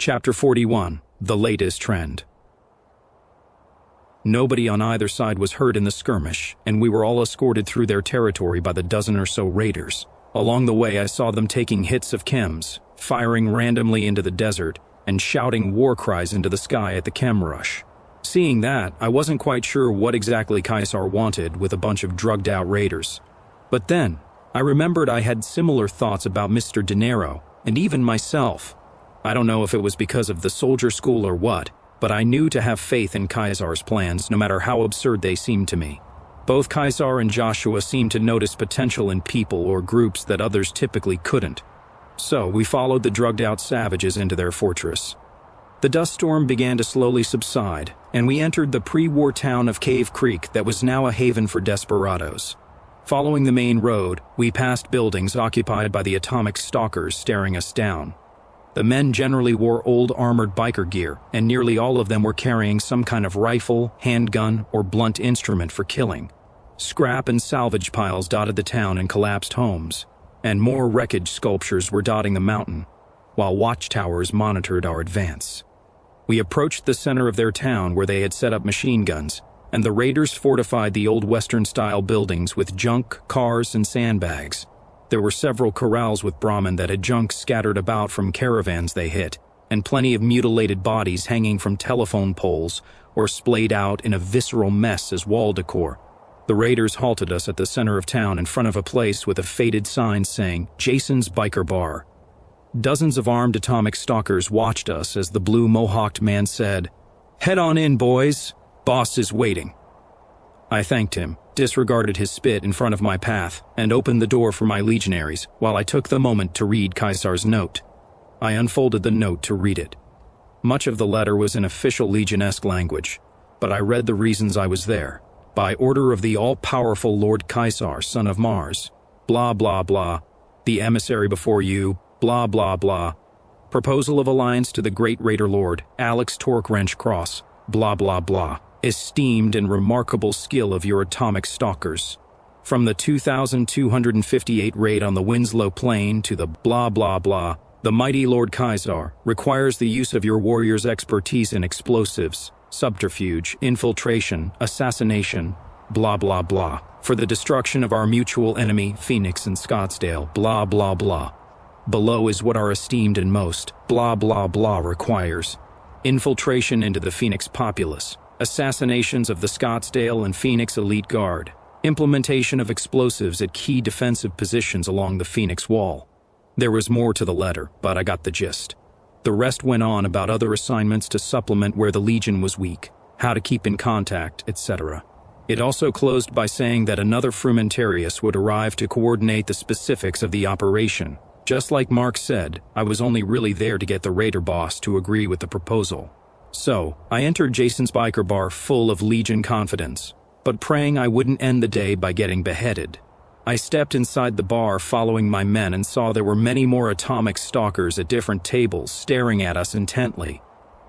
Chapter 41. The Latest Trend. Nobody on either side was hurt in the skirmish, and we were all escorted through their territory by the dozen or so raiders. Along the way, I saw them taking hits of chems, firing randomly into the desert, and shouting war cries into the sky at the chem rush. Seeing that, I wasn't quite sure what exactly Caesar wanted with a bunch of drugged-out raiders. But then, I remembered I had similar thoughts about Mr. De Niro, and even myself. I don't know if it was because of the soldier school or what, but I knew to have faith in Caesar's plans no matter how absurd they seemed to me. Both Caesar and Joshua seemed to notice potential in people or groups that others typically couldn't. So we followed the drugged-out savages into their fortress. The dust storm began to slowly subside, and we entered the pre-war town of Cave Creek that was now a haven for desperados. Following the main road, we passed buildings occupied by the atomic stalkers staring us down. The men generally wore old armored biker gear, and nearly all of them were carrying some kind of rifle, handgun, or blunt instrument for killing. Scrap and salvage piles dotted the town and collapsed homes, and more wreckage sculptures were dotting the mountain, while watchtowers monitored our advance. We approached the center of their town where they had set up machine guns, and the raiders fortified the old Western-style buildings with junk, cars, and sandbags. There were several corrals with Brahmin that had junk scattered about from caravans they hit, and plenty of mutilated bodies hanging from telephone poles or splayed out in a visceral mess as wall decor. The raiders halted us at the center of town in front of a place with a faded sign saying, "Jason's Biker Bar." Dozens of armed atomic stalkers watched us as the blue mohawked man said, "Head on in, boys. Boss is waiting." I thanked him, disregarded his spit in front of my path, and opened the door for my legionaries while I took the moment to read Caesar's note. I unfolded the note to read it. Much of the letter was in official legionesque language, but I read the reasons I was there. By order of the all-powerful Lord Caesar, son of Mars, blah blah blah, the emissary before you, blah blah blah, proposal of alliance to the great raider lord, Alex Torque-Wrench Cross, blah blah blah. Esteemed and remarkable skill of your atomic stalkers. From the 2,258 raid on the Winslow Plain to the blah blah blah, the mighty Lord Caesar requires the use of your warriors' expertise in explosives, subterfuge, infiltration, assassination, blah blah blah, for the destruction of our mutual enemy, Phoenix and Scottsdale, blah blah blah. Below is what our esteemed and most, blah blah blah requires. Infiltration into the Phoenix populace. Assassinations of the Scottsdale and Phoenix elite guard, implementation of explosives at key defensive positions along the Phoenix wall. There was more to the letter, but I got the gist. The rest went on about other assignments to supplement where the Legion was weak, how to keep in contact, etc. It also closed by saying that another Frumentarius would arrive to coordinate the specifics of the operation. Just like Mark said, I was only really there to get the raider boss to agree with the proposal. So, I entered Jason's Biker Bar full of Legion confidence, but praying I wouldn't end the day by getting beheaded. I stepped inside the bar following my men and saw there were many more atomic stalkers at different tables staring at us intently.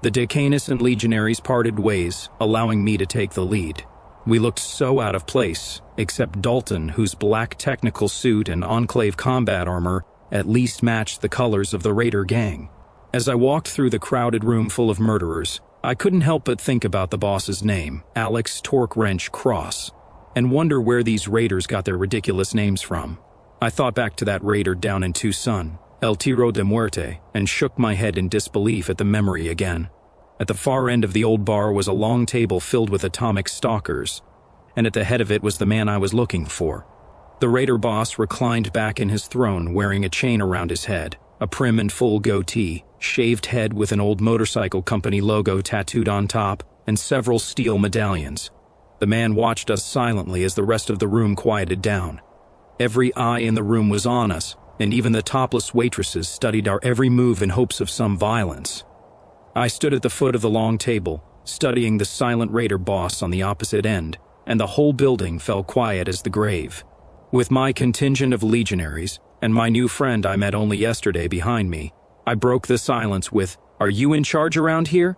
The Decanus and Legionaries parted ways, allowing me to take the lead. We looked so out of place, except Dalton, whose black technical suit and Enclave combat armor at least matched the colors of the Raider gang. As I walked through the crowded room full of murderers, I couldn't help but think about the boss's name, Alex Torque-Wrench Cross, and wonder where these raiders got their ridiculous names from. I thought back to that raider down in Tucson, El Tiro de Muerte, and shook my head in disbelief at the memory again. At the far end of the old bar was a long table filled with atomic stalkers, and at the head of it was the man I was looking for. The raider boss reclined back in his throne wearing a chain around his head, a prim and full goatee, shaved head with an old motorcycle company logo tattooed on top, and several steel medallions. The man watched us silently as the rest of the room quieted down. Every eye in the room was on us, and even the topless waitresses studied our every move in hopes of some violence. I stood at the foot of the long table, studying the silent raider boss on the opposite end, and the whole building fell quiet as the grave. With my contingent of legionaries, and my new friend I met only yesterday behind me, I broke the silence with, "Are you in charge around here?"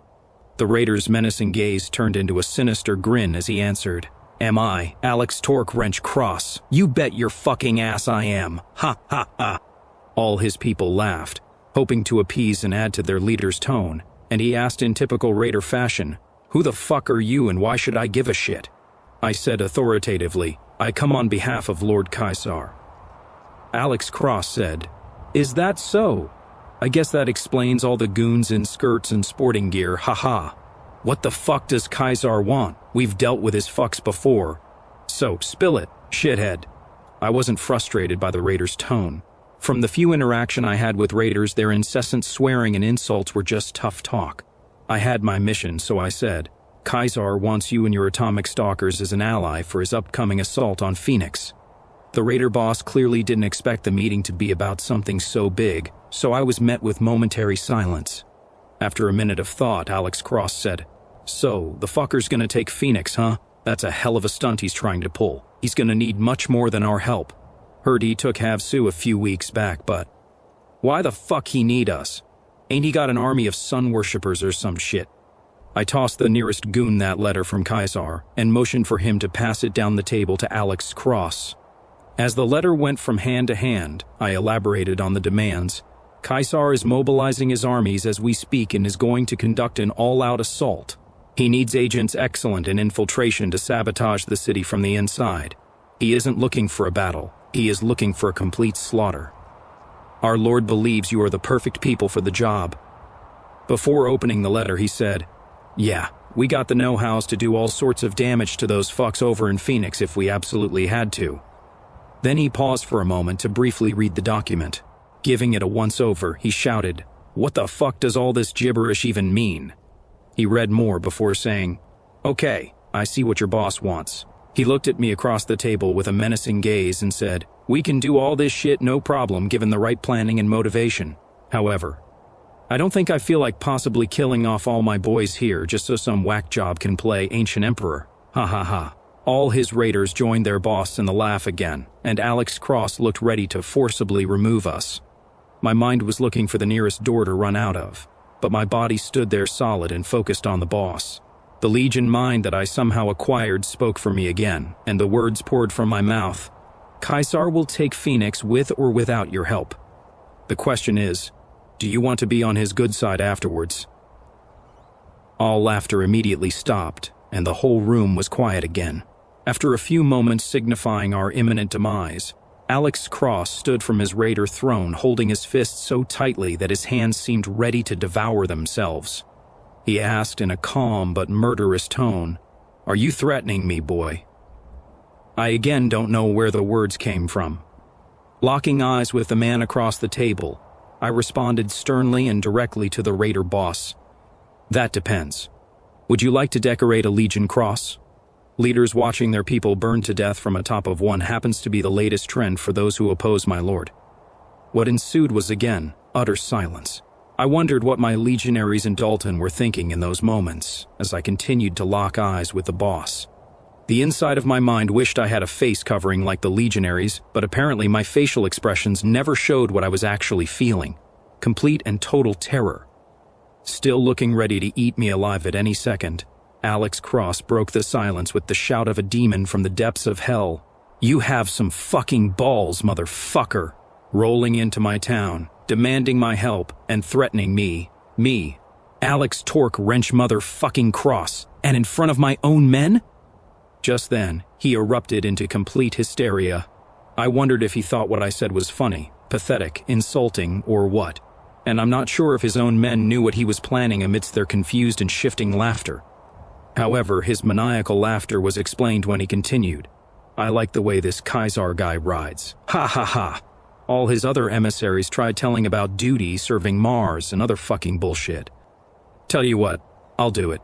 The raider's menacing gaze turned into a sinister grin as he answered, "Am I, Alex Torque-Wrench Cross? You bet your fucking ass I am. Ha ha ha." All his people laughed. hoping to appease and add to their leader's tone, and he asked in typical raider fashion, "Who the fuck are you and why should I give a shit?" I said authoritatively, "I come on behalf of Lord Caesar." Alex Cross said, "Is that so? I guess that explains all the goons in skirts and sporting gear, haha. What the fuck does Caesar want? We've dealt with his fucks before. So, spill it, shithead." I wasn't frustrated by the raiders' tone. From the few interaction I had with raiders, their incessant swearing and insults were just tough talk. I had my mission, so I said, "Caesar wants you and your atomic stalkers as an ally for his upcoming assault on Phoenix." The raider boss clearly didn't expect the meeting to be about something so big, so I was met with momentary silence. After a minute of thought, Alex Cross said, "So, the fucker's gonna take Phoenix, huh? That's a hell of a stunt he's trying to pull. He's gonna need much more than our help. Heard he took Havasu a few weeks back, but why the fuck he need us? Ain't he got an army of sun worshippers or some shit?" I tossed the nearest goon that letter from Caesar and motioned for him to pass it down the table to Alex Cross. As the letter went from hand to hand, I elaborated on the demands. Caesar is mobilizing his armies as we speak and is going to conduct an all-out assault. He needs agents excellent in infiltration to sabotage the city from the inside. He isn't looking for a battle. He is looking for a complete slaughter. Our Lord believes you are the perfect people for the job. Before opening the letter, he said, "Yeah, we got the know-hows to do all sorts of damage to those fucks over in Phoenix if we absolutely had to." Then he paused for a moment to briefly read the document. Giving it a once-over, he shouted, "What the fuck does all this gibberish even mean?" He read more before saying, "Okay, I see what your boss wants." He looked at me across the table with a menacing gaze and said, "We can do all this shit no problem given the right planning and motivation. However, I don't think I feel like possibly killing off all my boys here just so some whack job can play Ancient Emperor. Ha ha ha." All his raiders joined their boss in the laugh again, and Alex Cross looked ready to forcibly remove us. My mind was looking for the nearest door to run out of, but my body stood there solid and focused on the boss. The Legion mind that I somehow acquired spoke for me again, and the words poured from my mouth. "Caesar will take Phoenix with or without your help. The question is, do you want to be on his good side afterwards?" All laughter immediately stopped, and the whole room was quiet again. After a few moments signifying our imminent demise, Alex Cross stood from his raider throne holding his fists so tightly that his hands seemed ready to devour themselves. He asked in a calm but murderous tone, "Are you threatening me, boy?" I again don't know where the words came from. Locking eyes with the man across the table, I responded sternly and directly to the raider boss. "That depends. Would you like to decorate a Legion cross? Leaders watching their people burn to death from atop of one happens to be the latest trend for those who oppose my lord." What ensued was again utter silence. I wondered what my legionaries in Dalton were thinking in those moments as I continued to lock eyes with the boss. The inside of my mind wished I had a face covering like the legionaries, but apparently my facial expressions never showed what I was actually feeling. Complete and total terror. Still looking ready to eat me alive at any second, Alex Cross broke the silence with the shout of a demon from the depths of hell. "You have some fucking balls, motherfucker!" Rolling into my town, demanding my help, and threatening me, Alex Torque Wrench motherfucking Cross, and in front of my own men? Just then, he erupted into complete hysteria. I wondered if he thought what I said was funny, pathetic, insulting, or what. And I'm not sure if his own men knew what he was planning amidst their confused and shifting laughter. However, his maniacal laughter was explained when he continued, "I like the way this Caesar guy rides. Ha ha ha. All his other emissaries tried telling about duty serving Mars and other fucking bullshit. Tell you what, I'll do it."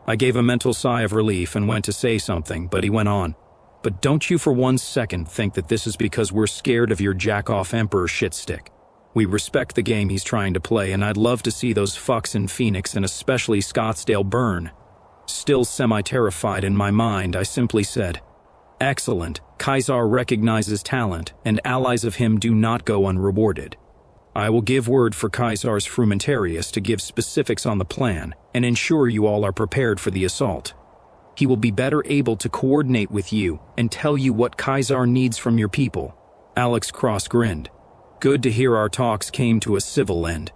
I gave a mental sigh of relief and went to say something, but he went on. "But don't you for 1 second think that this is because we're scared of your jack-off emperor shitstick. We respect the game he's trying to play, and I'd love to see those fucks in Phoenix and especially Scottsdale burn." Still semi-terrified in my mind, I simply said, "Excellent. Caesar recognizes talent, and allies of him do not go unrewarded. I will give word for Caesar's Frumentarius to give specifics on the plan and ensure you all are prepared for the assault. He will be better able to coordinate with you and tell you what Caesar needs from your people." Alex Cross grinned. Good to hear our talks came to a civil end.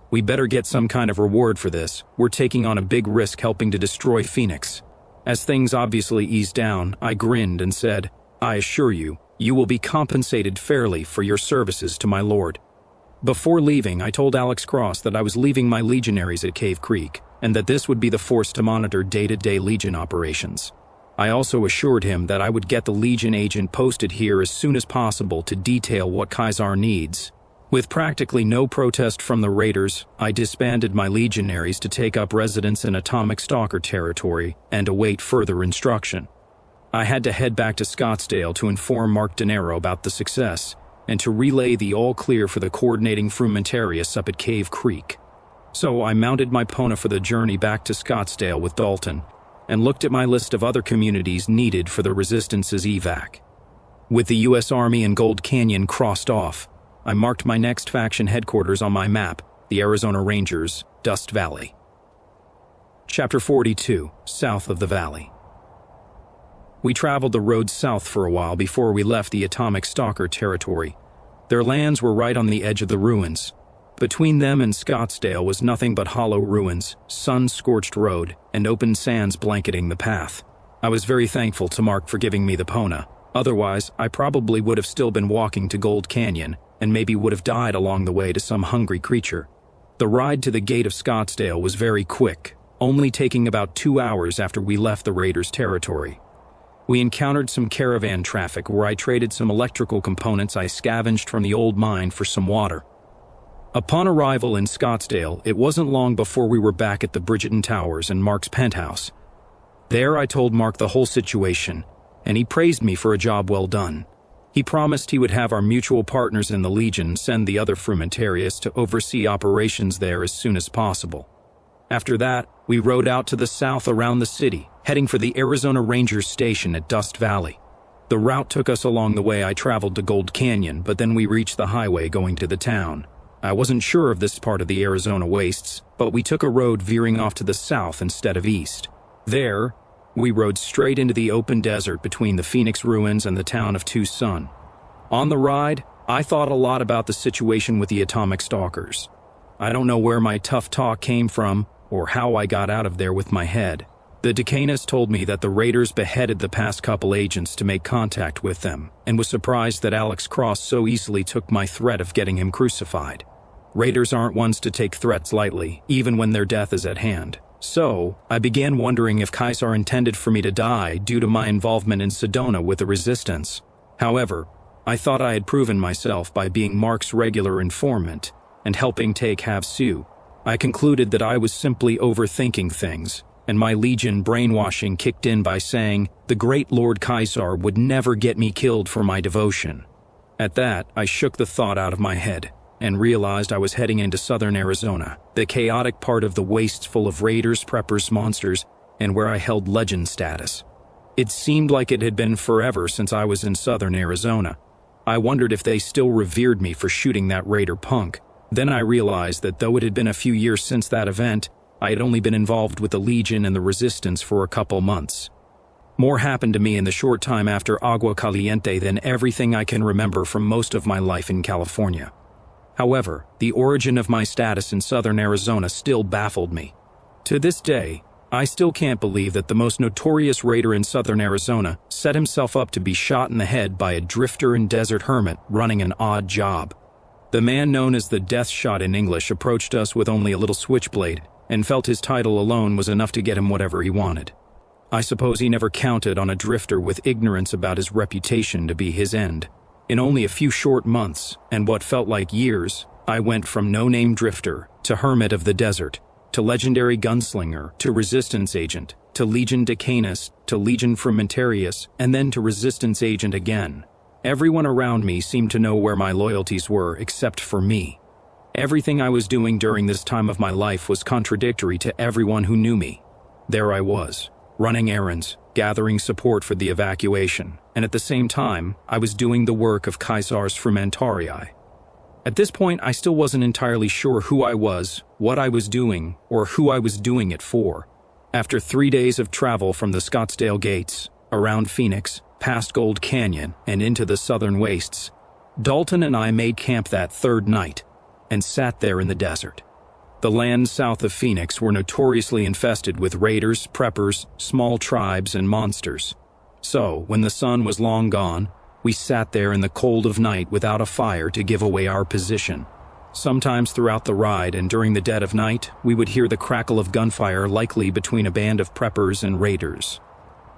We better get some kind of reward for this. We're taking on a big risk helping to destroy Phoenix. As things obviously eased down, I grinned and said, I assure you, you will be compensated fairly for your services to my lord. Before leaving, I told Alex Cross that I was leaving my legionaries at Cave Creek, and that this would be the force to monitor day-to-day Legion operations. I also assured him that I would get the Legion agent posted here as soon as possible to detail what Caesar needs. With practically no protest from the raiders, I disbanded my legionaries to take up residence in Atomic Stalker territory and await further instruction. I had to head back to Scottsdale to inform Mark De Niro about the success, and to relay the all-clear for the coordinating frumentarius up at Cave Creek. So I mounted my Pona for the journey back to Scottsdale with Dalton, and looked at my list of other communities needed for the Resistance's evac. With the U.S. Army and Gold Canyon crossed off, I marked my next faction headquarters on my map, the Arizona Rangers, Dust Valley. Chapter 42, South of the Valley. We traveled the road south for a while before we left the Atomic Stalker territory. Their lands were right on the edge of the ruins. Between them and Scottsdale was nothing but hollow ruins, sun-scorched road, and open sands blanketing the path. I was very thankful to Mark for giving me the Pona. Otherwise, I probably would have still been walking to Gold Canyon, and maybe would have died along the way to some hungry creature. The ride to the gate of Scottsdale was very quick, only taking about 2 hours after we left the raiders' territory. We encountered some caravan traffic where I traded some electrical components I scavenged from the old mine for some water. Upon arrival in Scottsdale, it wasn't long before we were back at the Bridgeton Towers and Mark's penthouse. There I told Mark the whole situation, and he praised me for a job well done. He promised he would have our mutual partners in the Legion send the other frumentarius to oversee operations there as soon as possible. After that, we rode out to the south around the city, heading for the Arizona Rangers station at Dust Valley. The route took us along the way I traveled to Gold Canyon, but then we reached the highway going to the town. I wasn't sure of this part of the Arizona wastes, but we took a road veering off to the south instead of east. There, we rode straight into the open desert between the Phoenix ruins and the town of Tucson. On the ride, I thought a lot about the situation with the Atomic Stalkers. I don't know where my tough talk came from, or how I got out of there with my head. The Decanus told me that the raiders beheaded the past couple agents to make contact with them, and was surprised that Alex Cross so easily took my threat of getting him crucified. Raiders aren't ones to take threats lightly, even when their death is at hand. So, I began wondering if Caesar intended for me to die due to my involvement in Sedona with the Resistance. However, I thought I had proven myself by being Mark's regular informant and helping take Havasu. I concluded that I was simply overthinking things, and my Legion brainwashing kicked in by saying the great Lord Caesar would never get me killed for my devotion. At that, I shook the thought out of my head, and realized I was heading into southern Arizona, the chaotic part of the wastes full of raiders, preppers, monsters, and where I held legend status. It seemed like it had been forever since I was in southern Arizona. I wondered if they still revered me for shooting that raider punk. Then I realized that though it had been a few years since that event, I had only been involved with the Legion and the Resistance for a couple months. More happened to me in the short time after Agua Caliente than everything I can remember from most of my life in California. However, the origin of my status in southern Arizona still baffled me. To this day, I still can't believe that the most notorious raider in southern Arizona set himself up to be shot in the head by a drifter and desert hermit running an odd job. The man known as the Death Shot in English approached us with only a little switchblade and felt his title alone was enough to get him whatever he wanted. I suppose he never counted on a drifter with ignorance about his reputation to be his end. In only a few short months, and what felt like years, I went from no-name drifter to hermit of the desert, to legendary gunslinger, to resistance agent, to Legion Decanus, to Legion Frumentarius, and then to resistance agent again. Everyone around me seemed to know where my loyalties were except for me. Everything I was doing during this time of my life was contradictory to everyone who knew me. There I was, running errands, gathering support for the evacuation, and at the same time, I was doing the work of Caesar's Frumentarii. At this point, I still wasn't entirely sure who I was, what I was doing, or who I was doing it for. After 3 days of travel from the Scottsdale gates, around Phoenix, past Gold Canyon, and into the southern wastes, Dalton and I made camp that third night and sat there in the desert. The lands south of Phoenix were notoriously infested with raiders, preppers, small tribes, and monsters. So, when the sun was long gone, we sat there in the cold of night without a fire to give away our position. Sometimes throughout the ride and during the dead of night, we would hear the crackle of gunfire, likely between a band of preppers and raiders.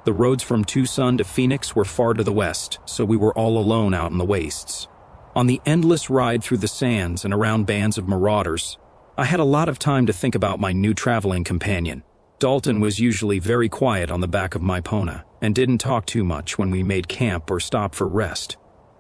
The roads from Tucson to Phoenix were far to the west, so we were all alone out in the wastes. On the endless ride through the sands and around bands of marauders, I had a lot of time to think about my new traveling companion. Dalton was usually very quiet on the back of my Pona and didn't talk too much when we made camp or stopped for rest.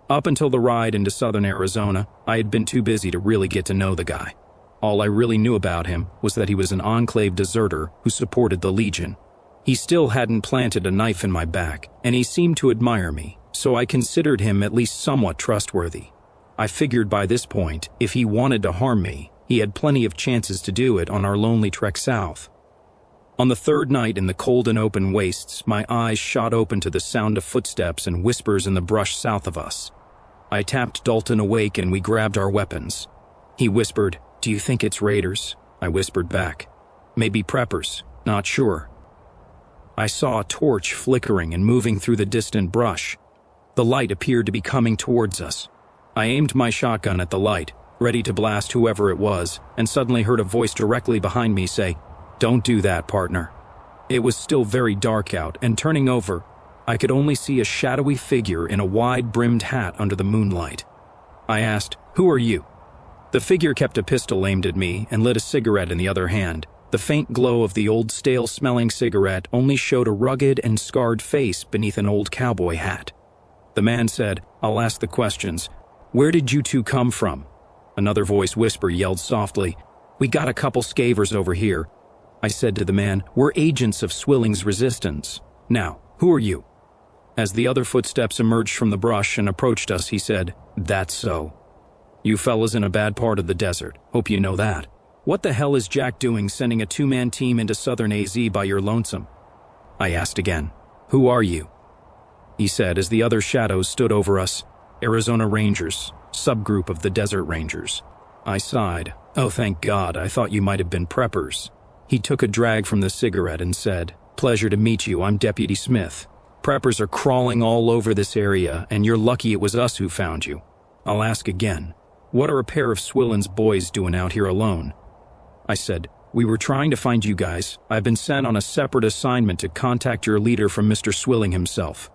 Up until the ride into southern Arizona, I had been too busy to really get to know the guy. All I really knew about him was that he was an Enclave deserter who supported the Legion. He still hadn't planted a knife in my back, and he seemed to admire me, so I considered him at least somewhat trustworthy. I figured by this point, if he wanted to harm me, he had plenty of chances to do it on our lonely trek south. On the third night in the cold and open wastes, my eyes shot open to the sound of footsteps and whispers in the brush south of us. I tapped Dalton awake and we grabbed our weapons. He whispered, "Do you think it's raiders?" I whispered back. "Maybe preppers, not sure." I saw a torch flickering and moving through the distant brush. The light appeared to be coming towards us. I aimed my shotgun at the light, ready to blast whoever it was, and suddenly heard a voice directly behind me say, "Don't do that, partner." It was still very dark out, and turning over, I could only see a shadowy figure in a wide-brimmed hat under the moonlight. I asked, "Who are you?" The figure kept a pistol aimed at me and lit a cigarette in the other hand. The faint glow of the old stale-smelling cigarette only showed a rugged and scarred face beneath an old cowboy hat. The man said, "I'll ask the questions. Where did you two come from?" Another voice whisper yelled softly, "We got a couple scavers over here." I said to the man, "We're agents of Swilling's resistance. Now, who are you?" As the other footsteps emerged from the brush and approached us, he said, "That's so. You fellas in a bad part of the desert. Hope you know that. What the hell is Jack doing sending a two-man team into southern AZ by your lonesome?" I asked again, "Who are you?" He said as the other shadows stood over us, "Arizona Rangers, subgroup of the Desert Rangers." I sighed. "Oh, thank God, I thought you might have been preppers." He took a drag from the cigarette and said, "Pleasure to meet you, I'm Deputy Smith. Preppers are crawling all over this area, and you're lucky it was us who found you. I'll ask again, what are a pair of Swillin's boys doing out here alone?" I said, "We were trying to find you guys. I've been sent on a separate assignment to contact your leader from Mr. Swilling himself."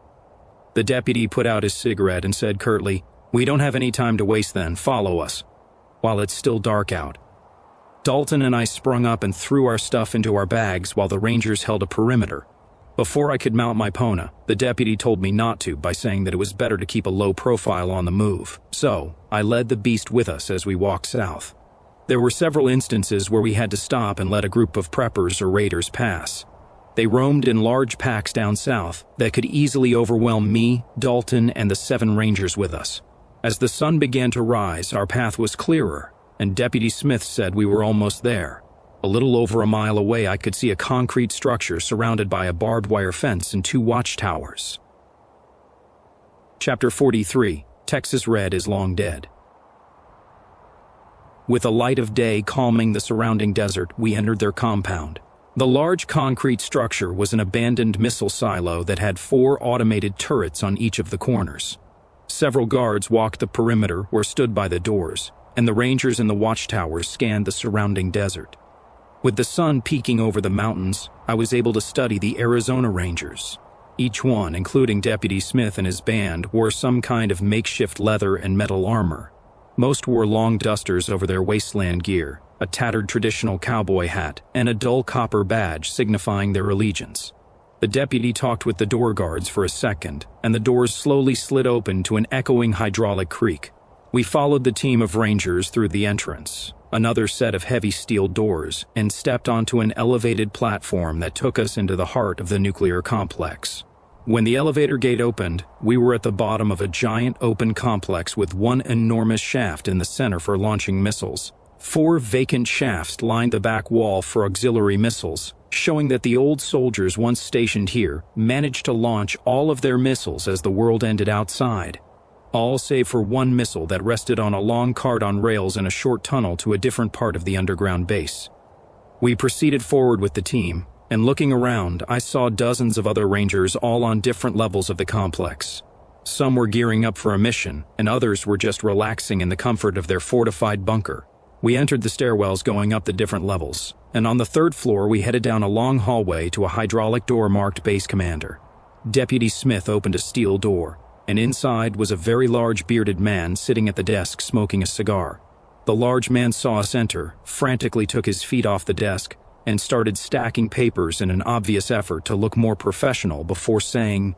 The deputy put out his cigarette and said curtly, "We don't have any time to waste then, follow us," while it's still dark out. Dalton and I sprung up and threw our stuff into our bags while the Rangers held a perimeter. Before I could mount my Pona, the deputy told me not to by saying that it was better to keep a low profile on the move, so I led the beast with us as we walked south. There were several instances where we had to stop and let a group of preppers or raiders pass. They roamed in large packs down south that could easily overwhelm me, Dalton, and the 7 Rangers with us. As the sun began to rise, our path was clearer, and Deputy Smith said we were almost there. A little over a mile away, I could see a concrete structure surrounded by a barbed wire fence and 2 watchtowers. Chapter 43, Texas Red is Long Dead. With the light of day calming the surrounding desert, we entered their compound. The large concrete structure was an abandoned missile silo that had 4 automated turrets on each of the corners. Several guards walked the perimeter or stood by the doors, and the Rangers in the watchtowers scanned the surrounding desert. With the sun peeking over the mountains, I was able to study the Arizona Rangers. Each one, including Deputy Smith and his band, wore some kind of makeshift leather and metal armor. Most wore long dusters over their wasteland gear, a tattered traditional cowboy hat, and a dull copper badge signifying their allegiance. The deputy talked with the door guards for a second, and the doors slowly slid open to an echoing hydraulic creak. We followed the team of Rangers through the entrance, another set of heavy steel doors, and stepped onto an elevated platform that took us into the heart of the nuclear complex. When the elevator gate opened, we were at the bottom of a giant open complex with one enormous shaft in the center for launching missiles. 4 vacant shafts lined the back wall for auxiliary missiles, showing that the old soldiers once stationed here managed to launch all of their missiles as the world ended outside. all save for one missile that rested on a long cart on rails in a short tunnel to a different part of the underground base. We proceeded forward with the team, and looking around, I saw dozens of other rangers all on different levels of the complex. Some were gearing up for a mission, and others were just relaxing in the comfort of their fortified bunker. We entered the stairwells going up the different levels, and on the third floor we headed down a long hallway to a hydraulic door marked Base Commander. Deputy Smith opened a steel door, and inside was a very large bearded man sitting at the desk smoking a cigar. The large man saw us enter, frantically took his feet off the desk, and started stacking papers in an obvious effort to look more professional before saying,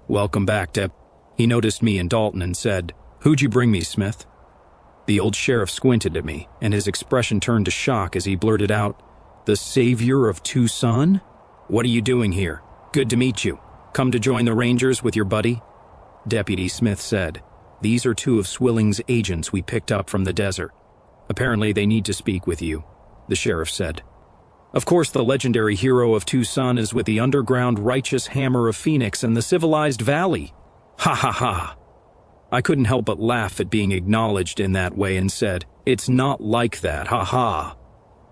"Welcome back, Dep." He noticed me and Dalton and said, "Who'd you bring me, Smith?" The old sheriff squinted at me, and his expression turned to shock as he blurted out, "The savior of Tucson? What are you doing here? Good to meet you. Come to join the Rangers with your buddy?" Deputy Smith said, "These are two of Swilling's agents we picked up from the desert. Apparently they need to speak with you," the sheriff said. "Of course the legendary hero of Tucson is with the underground righteous hammer of Phoenix and the civilized valley. Ha ha ha." I couldn't help but laugh at being acknowledged in that way and said, "It's not like that, ha ha.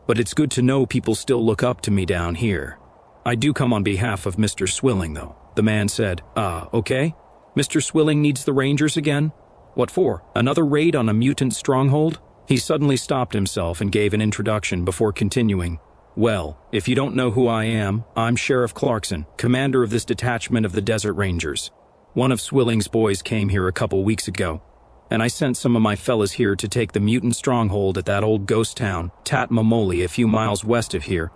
But it's good to know people still look up to me down here. I do come on behalf of Mr. Swilling, though," the man said. Okay. Mr. Swilling needs the Rangers again? What for? Another raid on a mutant stronghold?" He suddenly stopped himself and gave an introduction before continuing. "Well, if you don't know who I am, I'm Sheriff Clarkson, commander of this detachment of the Desert Rangers. One of Swilling's boys came here a couple weeks ago, and I sent some of my fellas here to take the mutant stronghold at that old ghost town, Tatmamoli, a few miles west of here.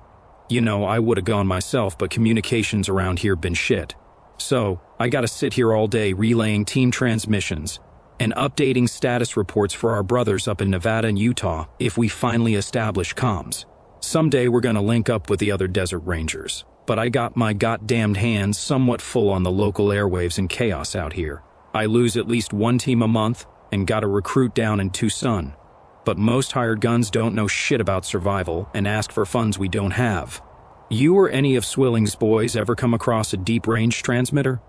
You know, I would have gone myself, but communications around here been shit. So, I gotta sit here all day relaying team transmissions and updating status reports for our brothers up in Nevada and Utah if we finally establish comms. Someday we're gonna link up with the other Desert Rangers. But I got my goddamned hands somewhat full on the local airwaves and chaos out here. I lose at least one team a month and gotta recruit down in Tucson. But most hired guns don't know shit about survival and ask for funds we don't have. You or any of Swilling's boys ever come across a deep-range transmitter?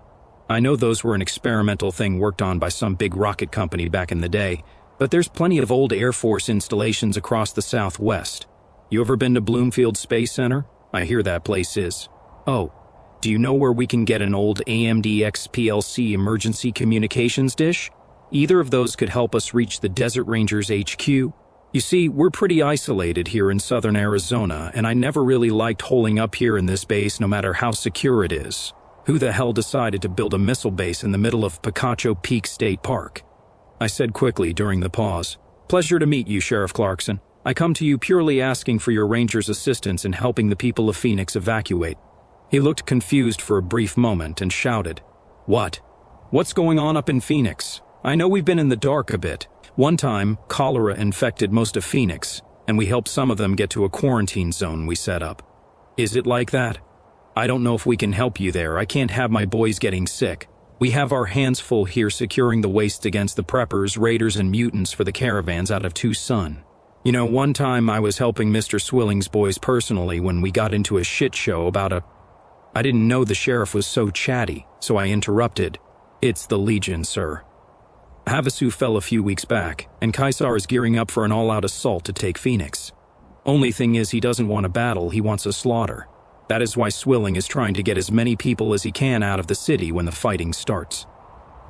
I know those were an experimental thing worked on by some big rocket company back in the day, but there's plenty of old Air Force installations across the Southwest. You ever been to Bloomfield Space Center? I hear that place is. Oh, do you know where we can get an old AMDX PLC emergency communications dish? Either of those could help us reach the Desert Rangers HQ. You see, we're pretty isolated here in southern Arizona, and I never really liked holing up here in this base no matter how secure it is. Who the hell decided to build a missile base in the middle of Picacho Peak State Park? I said quickly during the pause. "Pleasure to meet you, Sheriff Clarkson. I come to you purely asking for your Rangers' assistance in helping the people of Phoenix evacuate." He looked confused for a brief moment and shouted, "What? What's going on up in Phoenix? I know we've been in the dark a bit. One time, cholera infected most of Phoenix, and we helped some of them get to a quarantine zone we set up. Is it like that? I don't know if we can help you there. I can't have my boys getting sick. We have our hands full here securing the waste against the preppers, raiders, and mutants for the caravans out of Tucson. You know, one time I was helping Mr. Swilling's boys personally when we got into a shit show about a... I didn't know the sheriff was so chatty, so I interrupted. It's the Legion, sir. Havasu fell a few weeks back, and Kaisar is gearing up for an all-out assault to take Phoenix. Only thing is he doesn't want a battle, he wants a slaughter. That is why Swilling is trying to get as many people as he can out of the city when the fighting starts.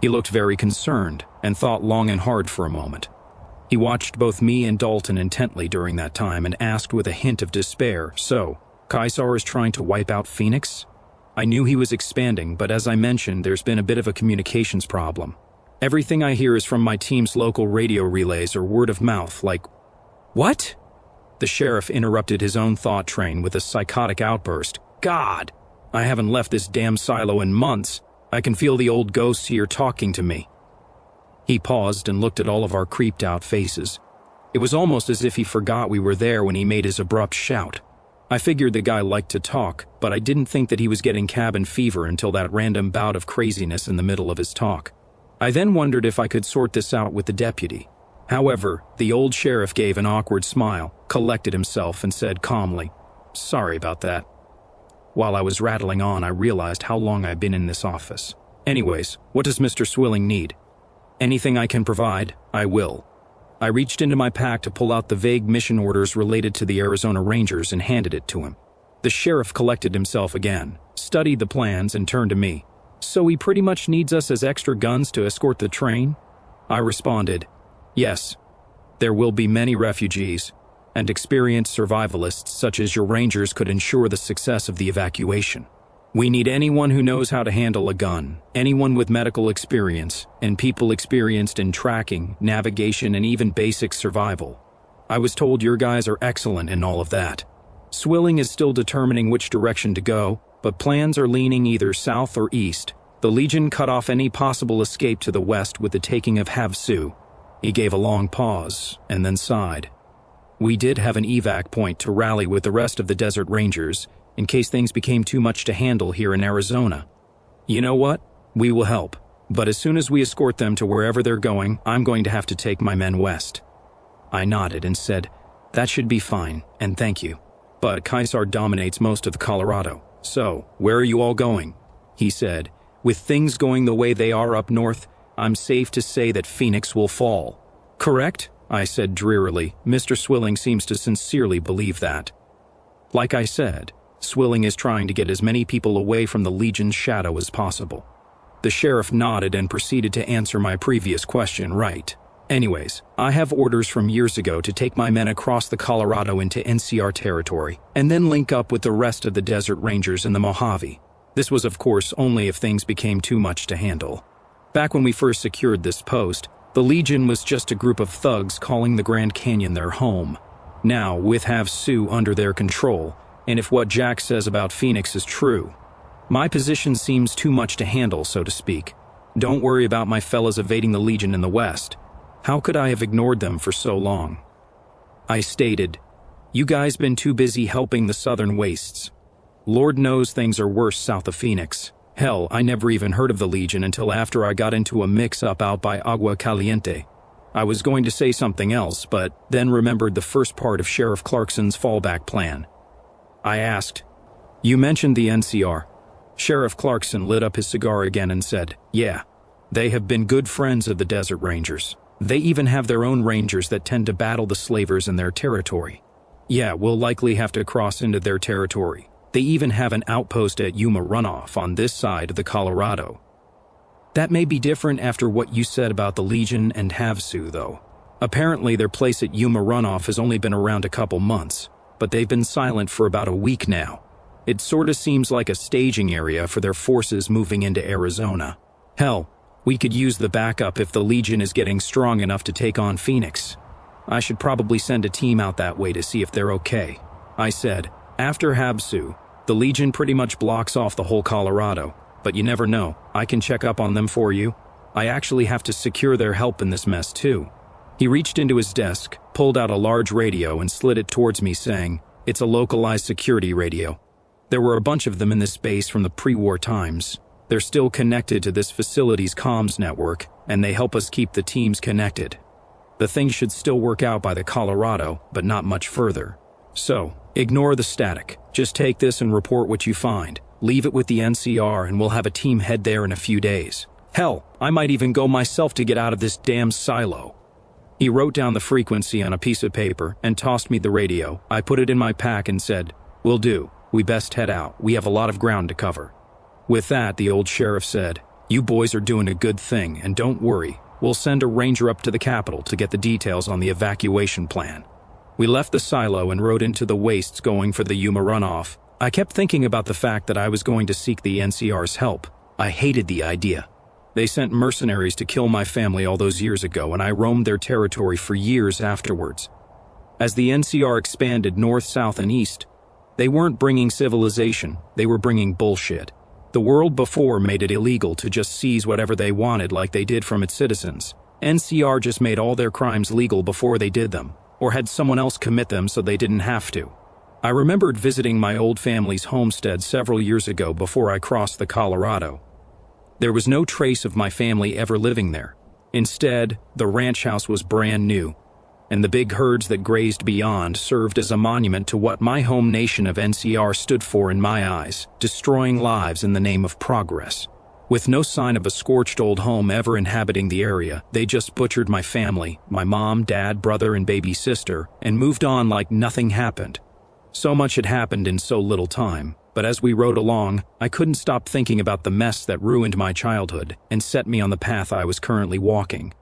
He looked very concerned and thought long and hard for a moment. He watched both me and Dalton intently during that time and asked with a hint of despair, "So, Kaisar is trying to wipe out Phoenix?" I knew he was expanding, but as I mentioned, there's been a bit of a communications problem. Everything I hear is from my team's local radio relays or word of mouth, like, "What?" The sheriff interrupted his own thought train with a psychotic outburst. "God, I haven't left this damn silo in months. I can feel the old ghosts here talking to me." He paused and looked at all of our creeped-out faces. It was almost as if he forgot we were there when he made his abrupt shout. I figured the guy liked to talk, but I didn't think that he was getting cabin fever until that random bout of craziness in the middle of his talk. I then wondered if I could sort this out with the deputy. However, the old sheriff gave an awkward smile, collected himself, and said calmly, "Sorry about that." While I was rattling on, I realized how long I'd been in this office. "Anyways, what does Mr. Swilling need?" Anything I can provide, I will. I reached into my pack to pull out the vague mission orders related to the Arizona Rangers and handed it to him. The sheriff collected himself again, studied the plans, and turned to me. So he pretty much needs us as extra guns to escort the train? I responded, yes. There will be many refugees, and experienced survivalists such as your Rangers could ensure the success of the evacuation. We need anyone who knows how to handle a gun, anyone with medical experience, and people experienced in tracking, navigation, and even basic survival. I was told your guys are excellent in all of that. Swilling is still determining which direction to go, but plans are leaning either south or east. The Legion cut off any possible escape to the west with the taking of Havasu. He gave a long pause, and then sighed. We did have an evac point to rally with the rest of the Desert Rangers, in case things became too much to handle here in Arizona. You know what? We will help. But as soon as we escort them to wherever they're going, I'm going to have to take my men west. I nodded and said, that should be fine, and thank you. But Caesar dominates most of the Colorado. So, where are you all going? He said, with things going the way they are up north, I'm safe to say that Phoenix will fall. Correct? I said drearily. Mr. Swilling seems to sincerely believe that. Like I said, Swilling is trying to get as many people away from the Legion's shadow as possible. The sheriff nodded and proceeded to answer my previous question right. Anyways, I have orders from years ago to take my men across the Colorado into NCR territory, and then link up with the rest of the Desert Rangers in the Mojave. This was of course only if things became too much to handle. Back when we first secured this post, the Legion was just a group of thugs calling the Grand Canyon their home. Now, with Havasu under their control, and if what Jack says about Phoenix is true, my position seems too much to handle, so to speak. Don't worry about my fellas evading the Legion in the west. How could I have ignored them for so long? I stated, you guys been too busy helping the southern wastes. Lord knows things are worse south of Phoenix. Hell, I never even heard of the Legion until after I got into a mix-up out by Agua Caliente. I was going to say something else, but then remembered the first part of Sheriff Clarkson's fallback plan. I asked, you mentioned the NCR. Sheriff Clarkson lit up his cigar again and said, yeah, they have been good friends of the Desert Rangers. They even have their own rangers that tend to battle the slavers in their territory. Yeah, we'll likely have to cross into their territory. They even have an outpost at Yuma Runoff on this side of the Colorado. That may be different after what you said about the Legion and Havasu, though. Apparently their place at Yuma Runoff has only been around a couple months, but they've been silent for about a week now. It sorta seems like a staging area for their forces moving into Arizona. Hell, we could use the backup if the Legion is getting strong enough to take on Phoenix. I should probably send a team out that way to see if they're okay. I said, after Havasu, the Legion pretty much blocks off the whole Colorado, but you never know. I can check up on them for you. I actually have to secure their help in this mess too. He reached into his desk, pulled out a large radio and slid it towards me saying, it's a localized security radio. There were a bunch of them in this base from the pre-war times. They're still connected to this facility's comms network, and they help us keep the teams connected. The thing should still work out by the Colorado, but not much further. So, ignore the static. Just take this and report what you find. Leave it with the NCR and we'll have a team head there in a few days. Hell, I might even go myself to get out of this damn silo. He wrote down the frequency on a piece of paper and tossed me the radio. I put it in my pack and said, will do. We best head out. We have a lot of ground to cover. With that, the old sheriff said, you boys are doing a good thing, and don't worry. We'll send a ranger up to the capital to get the details on the evacuation plan. We left the silo and rode into the wastes going for the Yuma runoff. I kept thinking about the fact that I was going to seek the NCR's help. I hated the idea. They sent mercenaries to kill my family all those years ago, and I roamed their territory for years afterwards. As the NCR expanded north, south, and east, they weren't bringing civilization, they were bringing bullshit. The world before made it illegal to just seize whatever they wanted like they did from its citizens. NCR just made all their crimes legal before they did them, or had someone else commit them so they didn't have to. I remembered visiting my old family's homestead several years ago before I crossed the Colorado. There was no trace of my family ever living there. Instead, the ranch house was brand new, and the big herds that grazed beyond served as a monument to what my home nation of NCR stood for in my eyes, destroying lives in the name of progress. With no sign of a scorched old home ever inhabiting the area, they just butchered my family, my mom, dad, brother, and baby sister, and moved on like nothing happened. So much had happened in so little time, but as we rode along, I couldn't stop thinking about the mess that ruined my childhood and set me on the path I was currently walking.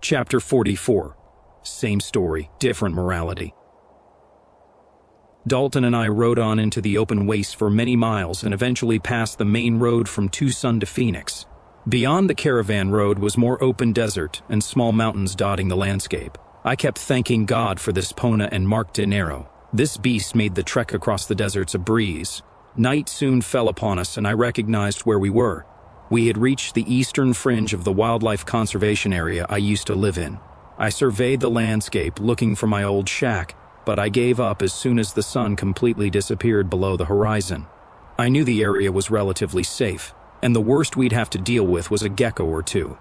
Chapter 44. Same story, different morality. Dalton and I rode on into the open waste for many miles and eventually passed the main road from Tucson to Phoenix. Beyond the caravan road was more open desert and small mountains dotting the landscape. I kept thanking God for this Pona and Mark De Niro. This beast made the trek across the deserts a breeze. Night soon fell upon us and I recognized where we were. We had reached the eastern fringe of the wildlife conservation area I used to live in. I surveyed the landscape looking for my old shack, but I gave up as soon as the sun completely disappeared below the horizon. I knew the area was relatively safe, and the worst we'd have to deal with was a gecko or two.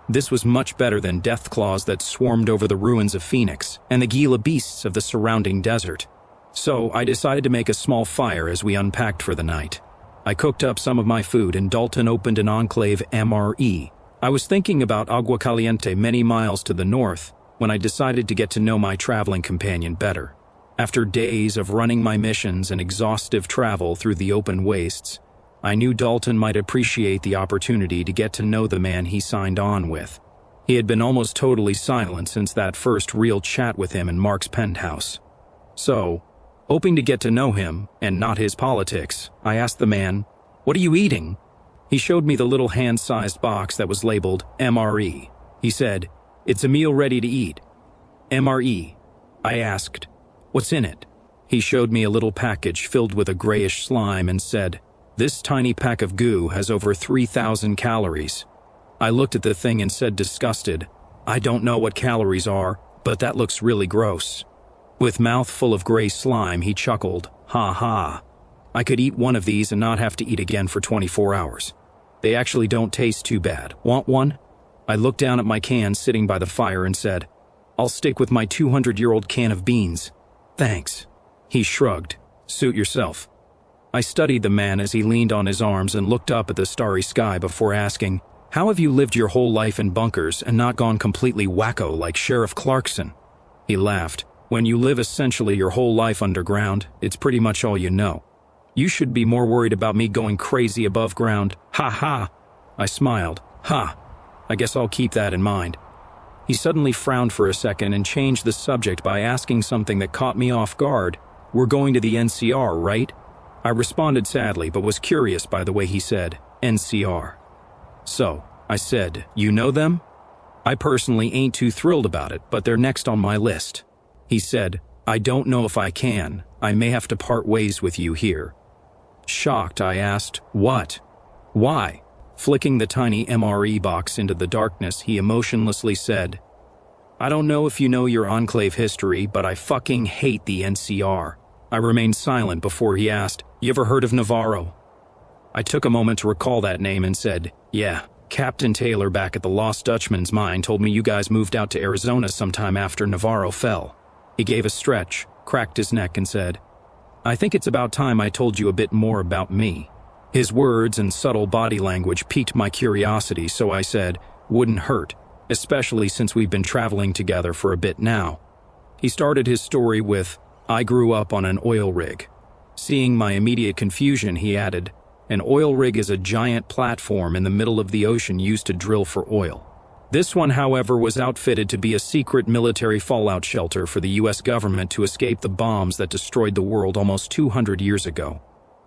This was much better than death claws that swarmed over the ruins of Phoenix and the Gila beasts of the surrounding desert. So I decided to make a small fire as we unpacked for the night. I cooked up some of my food and Dalton opened an Enclave MRE. I was thinking about Agua Caliente many miles to the north, when I decided to get to know my traveling companion better. After days of running my missions and exhaustive travel through the open wastes, I knew Dalton might appreciate the opportunity to get to know the man he signed on with. He had been almost totally silent since that first real chat with him in Mark's penthouse. So, hoping to get to know him, and not his politics, I asked the man, "What are you eating?" He showed me the little hand-sized box that was labeled MRE. He said, "It's a meal ready to eat." "MRE?" I asked. "What's in it?" He showed me a little package filled with a grayish slime and said, "This tiny pack of goo has over 3,000 calories." I looked at the thing and said disgusted, "I don't know what calories are, but that looks really gross." With mouth full of gray slime, he chuckled, "Ha ha. I could eat one of these and not have to eat again for 24 hours. They actually don't taste too bad. Want one?" I looked down at my can sitting by the fire and said, "I'll stick with my 200-year-old can of beans. Thanks." He shrugged. "Suit yourself." I studied the man as he leaned on his arms and looked up at the starry sky before asking, "How have you lived your whole life in bunkers and not gone completely wacko like Sheriff Clarkson?" He laughed. "When you live essentially your whole life underground, it's pretty much all you know. You should be more worried about me going crazy above ground. Ha ha." I smiled. "Ha. I guess I'll keep that in mind." He suddenly frowned for a second and changed the subject by asking something that caught me off guard. "We're going to the NCR, right?" I responded sadly, but was curious by the way he said, "NCR." "So," I said, "you know them?" "I personally ain't too thrilled about it, but they're next on my list." He said, "I don't know if I can. I may have to part ways with you here." Shocked, I asked, "What? Why?" Flicking the tiny MRE box into the darkness, he emotionlessly said, "I don't know if you know your Enclave history, but I fucking hate the NCR." I remained silent before he asked, "You ever heard of Navarro?" I took a moment to recall that name and said, "Yeah, Captain Taylor back at the Lost Dutchman's mine told me you guys moved out to Arizona sometime after Navarro fell." He gave a stretch, cracked his neck and said, "I think it's about time I told you a bit more about me." His words and subtle body language piqued my curiosity, so I said, "Wouldn't hurt, especially since we've been traveling together for a bit now." He started his story with, "I grew up on an oil rig." Seeing my immediate confusion, he added, "An oil rig is a giant platform in the middle of the ocean used to drill for oil. This one, however, was outfitted to be a secret military fallout shelter for the US government to escape the bombs that destroyed the world almost 200 years ago.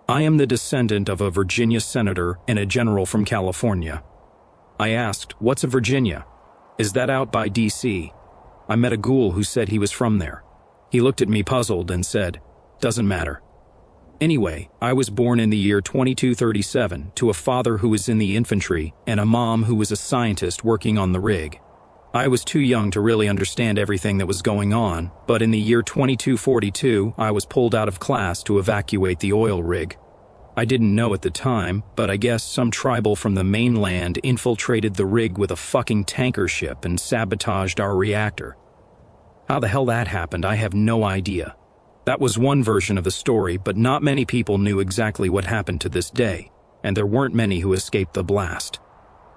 I am the descendant of a Virginia senator and a general from California." I asked, "What's a Virginia? Is that out by DC? I met a ghoul who said he was from there." He looked at me puzzled and said, "Doesn't matter." Anyway, I was born in the year 2237 to a father who was in the infantry and a mom who was a scientist working on the rig. I was too young to really understand everything that was going on, but in the year 2242, I was pulled out of class to evacuate the oil rig. I didn't know at the time, but I guess some tribal from the mainland infiltrated the rig with a fucking tanker ship and sabotaged our reactor. How the hell that happened, I have no idea. That was one version of the story, but not many people knew exactly what happened to this day. and there weren't many who escaped the blast.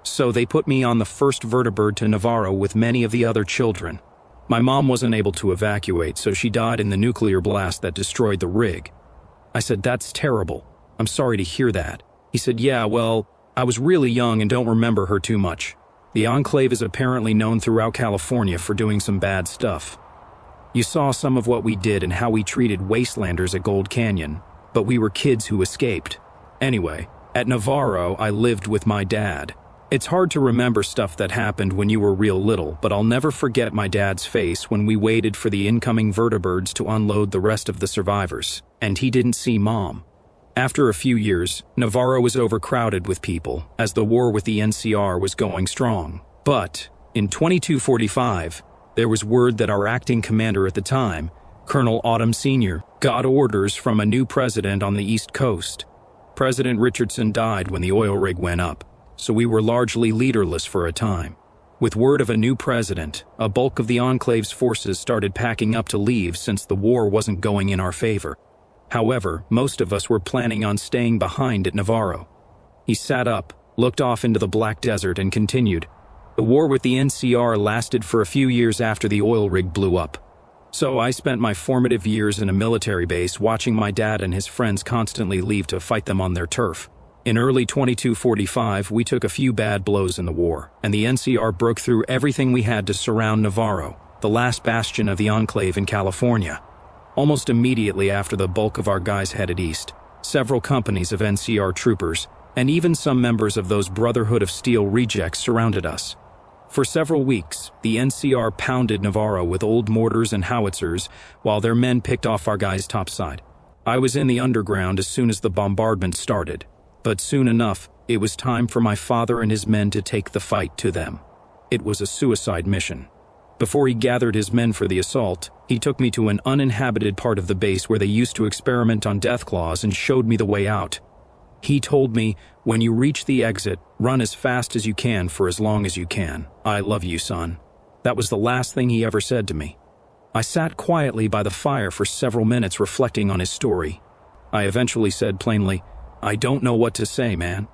So they put me on the first vertibird to Navarro with many of the other children. My mom wasn't able to evacuate, so she died in the nuclear blast that destroyed the rig. I said, "That's terrible. I'm sorry to hear that." He said, "Yeah, well, I was really young and don't remember her too much. The Enclave is apparently known throughout California for doing some bad stuff. You saw some of what we did and how we treated wastelanders at Gold Canyon, but we were kids who escaped. Anyway, at Navarro, I lived with my dad. It's hard to remember stuff that happened when you were real little, but I'll never forget my dad's face when we waited for the incoming vertibirds to unload the rest of the survivors, and he didn't see Mom. After a few years, Navarro was overcrowded with people, as the war with the NCR was going strong. But, in 2245, there was word that our acting commander at the time, Colonel Autumn Sr., got orders from a new president on the East Coast. President Richardson died when the oil rig went up, so we were largely leaderless for a time. With word of a new president, a bulk of the Enclave's forces started packing up to leave since the war wasn't going in our favor. However, most of us were planning on staying behind at Navarro. He sat up, looked off into the black desert, and continued. The war with the NCR lasted for a few years after the oil rig blew up. So I spent my formative years in a military base watching my dad and his friends constantly leave to fight them on their turf. In early 2245, we took a few bad blows in the war, and the NCR broke through everything we had to surround Navarro, the last bastion of the Enclave in California. Almost immediately after the bulk of our guys headed east, several companies of NCR troopers, and even some members of those Brotherhood of Steel rejects surrounded us. For several weeks, the NCR pounded Navarro with old mortars and howitzers while their men picked off our guys' topside. I was in the underground as soon as the bombardment started, but soon enough, it was time for my father and his men to take the fight to them. It was a suicide mission. Before he gathered his men for the assault, he took me to an uninhabited part of the base where they used to experiment on deathclaws and showed me the way out. He told me, "When you reach the exit, run as fast as you can for as long as you can. I love you, son." That was the last thing he ever said to me. I sat quietly by the fire for several minutes reflecting on his story. I eventually said plainly, "I don't know what to say, man."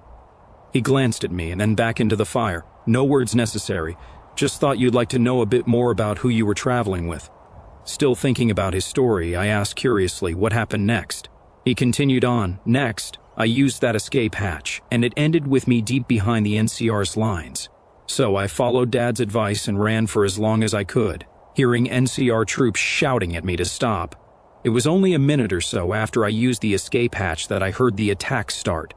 He glanced at me and then back into the fire. "No words necessary. Just thought you'd like to know a bit more about who you were traveling with." Still thinking about his story, I asked curiously what happened next. He continued on, "Next, I used that escape hatch, and it ended with me deep behind the NCR's lines. So I followed Dad's advice and ran for as long as I could, hearing NCR troops shouting at me to stop. It was only a minute or so after I used the escape hatch that I heard the attack start.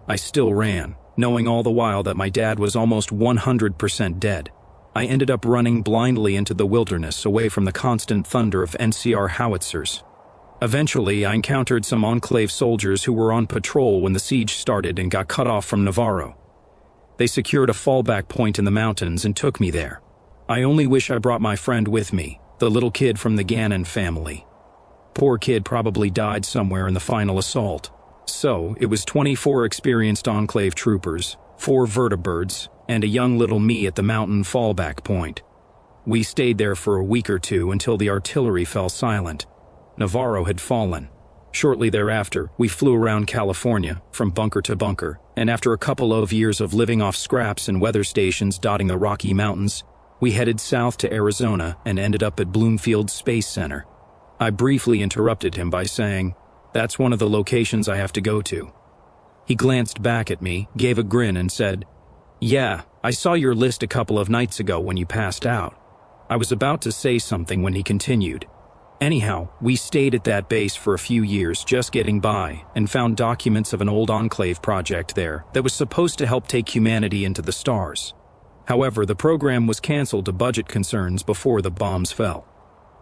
I still ran, knowing all the while that my dad was almost 100% dead. I ended up running blindly into the wilderness away from the constant thunder of NCR howitzers. Eventually, I encountered some Enclave soldiers who were on patrol when the siege started and got cut off from Navarro. They secured a fallback point in the mountains and took me there. I only wish I brought my friend with me, the little kid from the Gannon family. Poor kid probably died somewhere in the final assault. So, it was 24 experienced Enclave troopers, 4 vertibirds, and a young little me at the mountain fallback point. We stayed there for a week or two until the artillery fell silent. Navarro had fallen. Shortly thereafter, we flew around California, from bunker to bunker, and after a couple of years of living off scraps and weather stations dotting the Rocky Mountains, we headed south to Arizona and ended up at Bloomfield Space Center. I briefly interrupted him by saying, "That's one of the locations I have to go to." He glanced back at me, gave a grin, and said, "Yeah, I saw your list a couple of nights ago when you passed out." I was about to say something when he continued. Anyhow, we stayed at that base for a few years just getting by and found documents of an old Enclave project there that was supposed to help take humanity into the stars. However, the program was canceled to budget concerns before the bombs fell.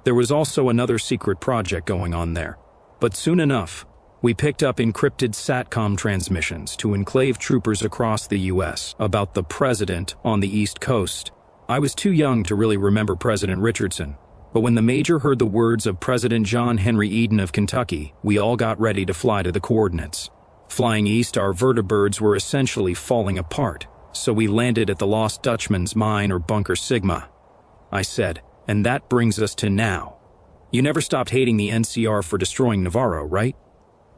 There was also another secret project going on there. But soon enough, we picked up encrypted SATCOM transmissions to Enclave troopers across the U.S. about the president on the East Coast. I was too young to really remember President Richardson, but when the major heard the words of President John Henry Eden of Kentucky, we all got ready to fly to the coordinates. Flying east, our vertibirds were essentially falling apart, so we landed at the Lost Dutchman's mine or Bunker Sigma. I said, "And that brings us to now. You never stopped hating the NCR for destroying Navarro, right?"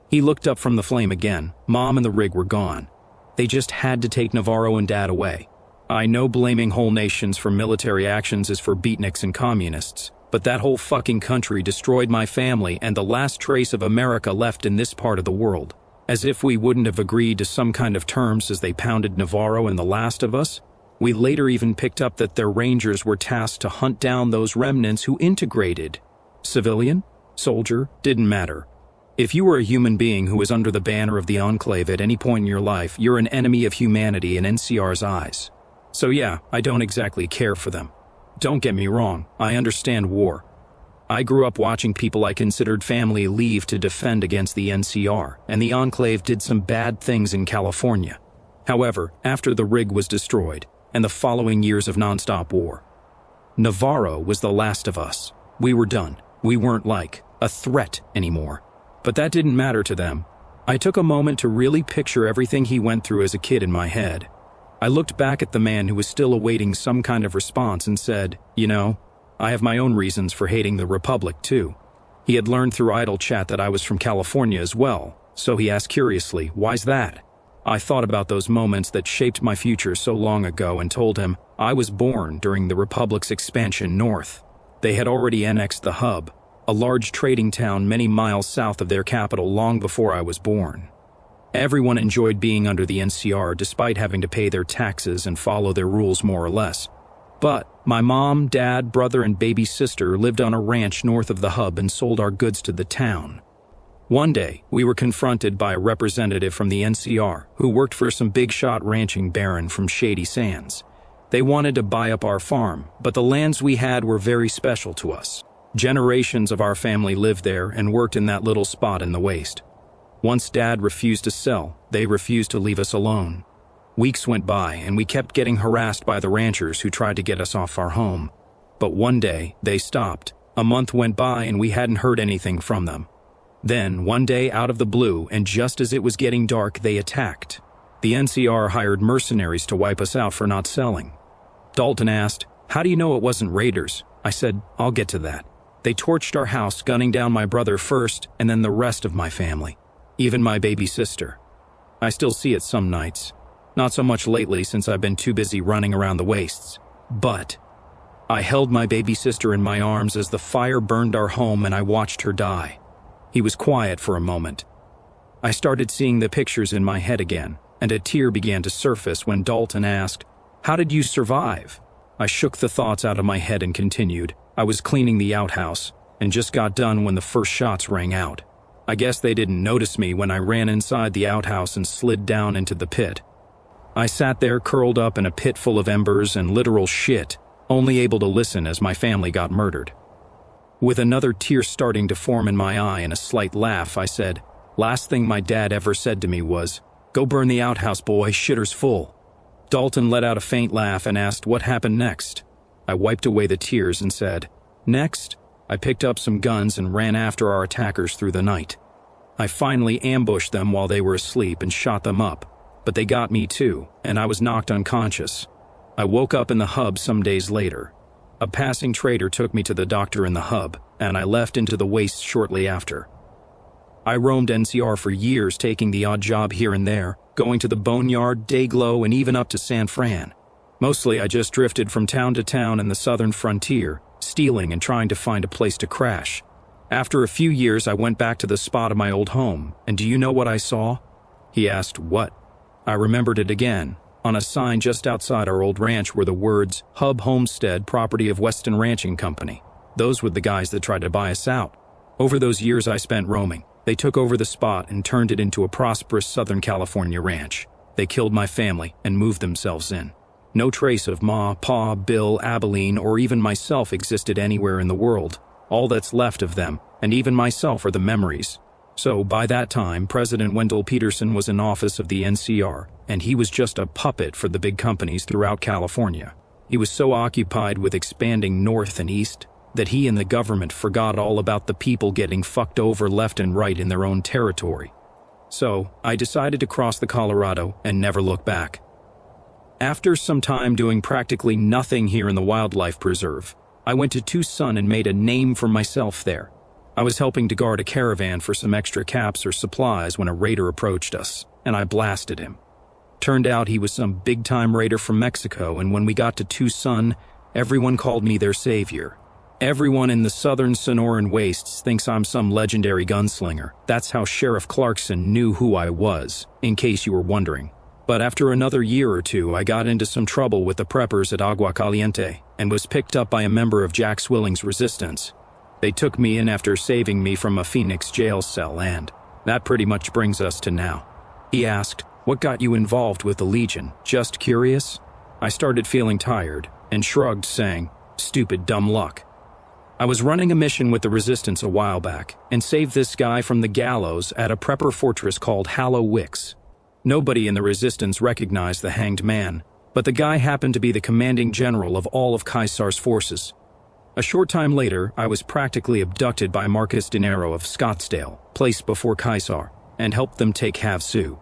He looked up from the flame again. Mom and the rig were gone. They just had to take Navarro and Dad away. I know blaming whole nations for military actions is for beatniks and communists, but that whole fucking country destroyed my family and the last trace of America left in this part of the world. As if we wouldn't have agreed to some kind of terms as they pounded Navarro and the last of us. We later even picked up that their rangers were tasked to hunt down those remnants who integrated. Civilian? Soldier? Didn't matter. If you were a human being who was under the banner of the Enclave at any point in your life, you're an enemy of humanity in NCR's eyes. So yeah, I don't exactly care for them. Don't get me wrong, I understand war. I grew up watching people I considered family leave to defend against the NCR, and the Enclave did some bad things in California. However, after the rig was destroyed, and the following years of nonstop war, Navarro was the last of us. We were done. We weren't like a threat anymore. But that didn't matter to them. I took a moment to really picture everything he went through as a kid in my head. I looked back at the man who was still awaiting some kind of response and said, you know, I have my own reasons for hating the Republic too. He had learned through idle chat that I was from California as well, so he asked curiously, why's that? I thought about those moments that shaped my future so long ago and told him I was born during the Republic's expansion north. They had already annexed the hub, a large trading town many miles south of their capital long before I was born. Everyone enjoyed being under the NCR despite having to pay their taxes and follow their rules more or less. But my mom, dad, brother, and baby sister lived on a ranch north of the hub and sold our goods to the town. One day, we were confronted by a representative from the NCR who worked for some big-shot ranching baron from Shady Sands. They wanted to buy up our farm, but the lands we had were very special to us. Generations of our family lived there and worked in that little spot in the waste. Once Dad refused to sell, they refused to leave us alone. Weeks went by and we kept getting harassed by the ranchers who tried to get us off our home. But one day, they stopped. A month went by and we hadn't heard anything from them. Then, one day out of the blue, and just as it was getting dark, they attacked. The NCR hired mercenaries to wipe us out for not selling. Dalton asked, "How do you know it wasn't raiders?" I said, "I'll get to that." They torched our house, gunning down my brother first and then the rest of my family. Even my baby sister. I still see it some nights. Not so much lately since I've been too busy running around the wastes. But I held my baby sister in my arms as the fire burned our home and I watched her die. He was quiet for a moment. I started seeing the pictures in my head again, and a tear began to surface when Dalton asked, "How did you survive?" I shook the thoughts out of my head and continued. I was cleaning the outhouse, and just got done when the first shots rang out. I guess they didn't notice me when I ran inside the outhouse and slid down into the pit. I sat there curled up in a pit full of embers and literal shit, only able to listen as my family got murdered. With another tear starting to form in my eye and a slight laugh, I said, "Last thing my dad ever said to me was, 'Go burn the outhouse, boy, shitter's full.'" Dalton let out a faint laugh and asked what happened next. I wiped away the tears and said, "Next, I picked up some guns and ran after our attackers through the night. I finally ambushed them while they were asleep and shot them up, but they got me too, and I was knocked unconscious. I woke up in the hub some days later. A passing trader took me to the doctor in the hub, and I left into the wastes shortly after. I roamed NCR for years, taking the odd job here and there, going to the Boneyard, Dayglow, and even up to San Fran. Mostly I just drifted from town to town in the southern frontier, stealing and trying to find a place to crash. After a few years, I went back to the spot of my old home, and do you know what I saw?" He asked, "What?" I remembered it again. On a sign just outside our old ranch were the words, "Hub Homestead, property of Weston Ranching Company." Those were the guys that tried to buy us out. Over those years I spent roaming, they took over the spot and turned it into a prosperous Southern California ranch. They killed my family and moved themselves in. No trace of Ma, Pa, Bill, Abilene, or even myself existed anywhere in the world. All that's left of them, and even myself, are the memories. So by that time, President Wendell Peterson was in office of the NCR, and he was just a puppet for the big companies throughout California. He was so occupied with expanding north and east that he and the government forgot all about the people getting fucked over left and right in their own territory. So I decided to cross the Colorado and never look back. After some time doing practically nothing here in the wildlife preserve, I went to Tucson and made a name for myself there. I was helping to guard a caravan for some extra caps or supplies when a raider approached us, and I blasted him. Turned out he was some big-time raider from Mexico, and when we got to Tucson, everyone called me their savior. Everyone in the southern Sonoran wastes thinks I'm some legendary gunslinger. That's how Sheriff Clarkson knew who I was, in case you were wondering. But after another year or two, I got into some trouble with the preppers at Agua Caliente and was picked up by a member of Jack Swilling's resistance. They took me in after saving me from a Phoenix jail cell, and that pretty much brings us to now. He asked, "What got you involved with the Legion? Just curious?" I started feeling tired and shrugged, saying, "Stupid dumb luck. I was running a mission with the Resistance a while back and saved this guy from the gallows at a prepper fortress called Hallow Wicks. Nobody in the Resistance recognized the hanged man, but the guy happened to be the commanding general of all of Caesar's forces. A short time later, I was practically abducted by Marcus Dinero of Scottsdale, placed before Caesar, and helped them take Havasu.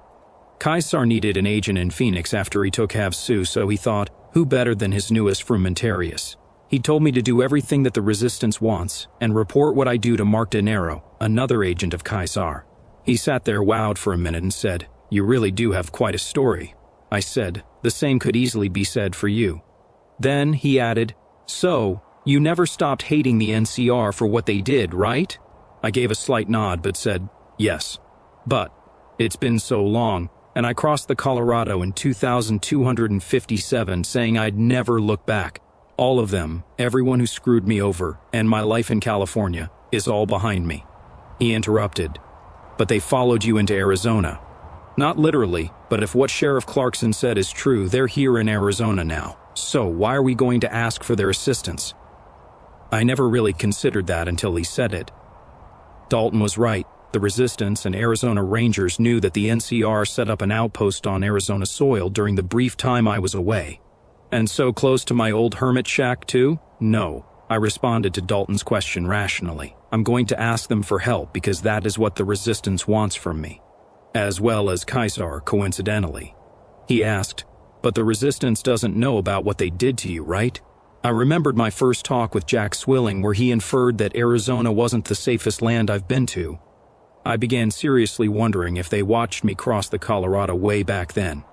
Caesar needed an agent in Phoenix after he took Havasu, so he thought, who better than his newest frumentarius? He told me to do everything that the Resistance wants and report what I do to Mark Dinero, another agent of Caesar. He sat there wowed for a minute and said, "You really do have quite a story." I said, "The same could easily be said for you." Then he added, "So, you never stopped hating the NCR for what they did, right?" I gave a slight nod but said, "Yes. But it's been so long, and I crossed the Colorado in 2257 saying I'd never look back. All of them, everyone who screwed me over, and my life in California, is all behind me." He interrupted, "But they followed you into Arizona." "Not literally, but if what Sheriff Clarkson said is true, they're here in Arizona now. So why are we going to ask for their assistance?" I never really considered that until he said it. Dalton was right. The Resistance and Arizona Rangers knew that the NCR set up an outpost on Arizona soil during the brief time I was away. "And so close to my old hermit shack, too?" "No," I responded to Dalton's question rationally. "I'm going to ask them for help because that is what the Resistance wants from me. As well as Caesar, coincidentally." He asked, "But the Resistance doesn't know about what they did to you, right?" I remembered my first talk with Jack Swilling where he inferred that Arizona wasn't the safest land I've been to. I began seriously wondering if they watched me cross the Colorado way back then,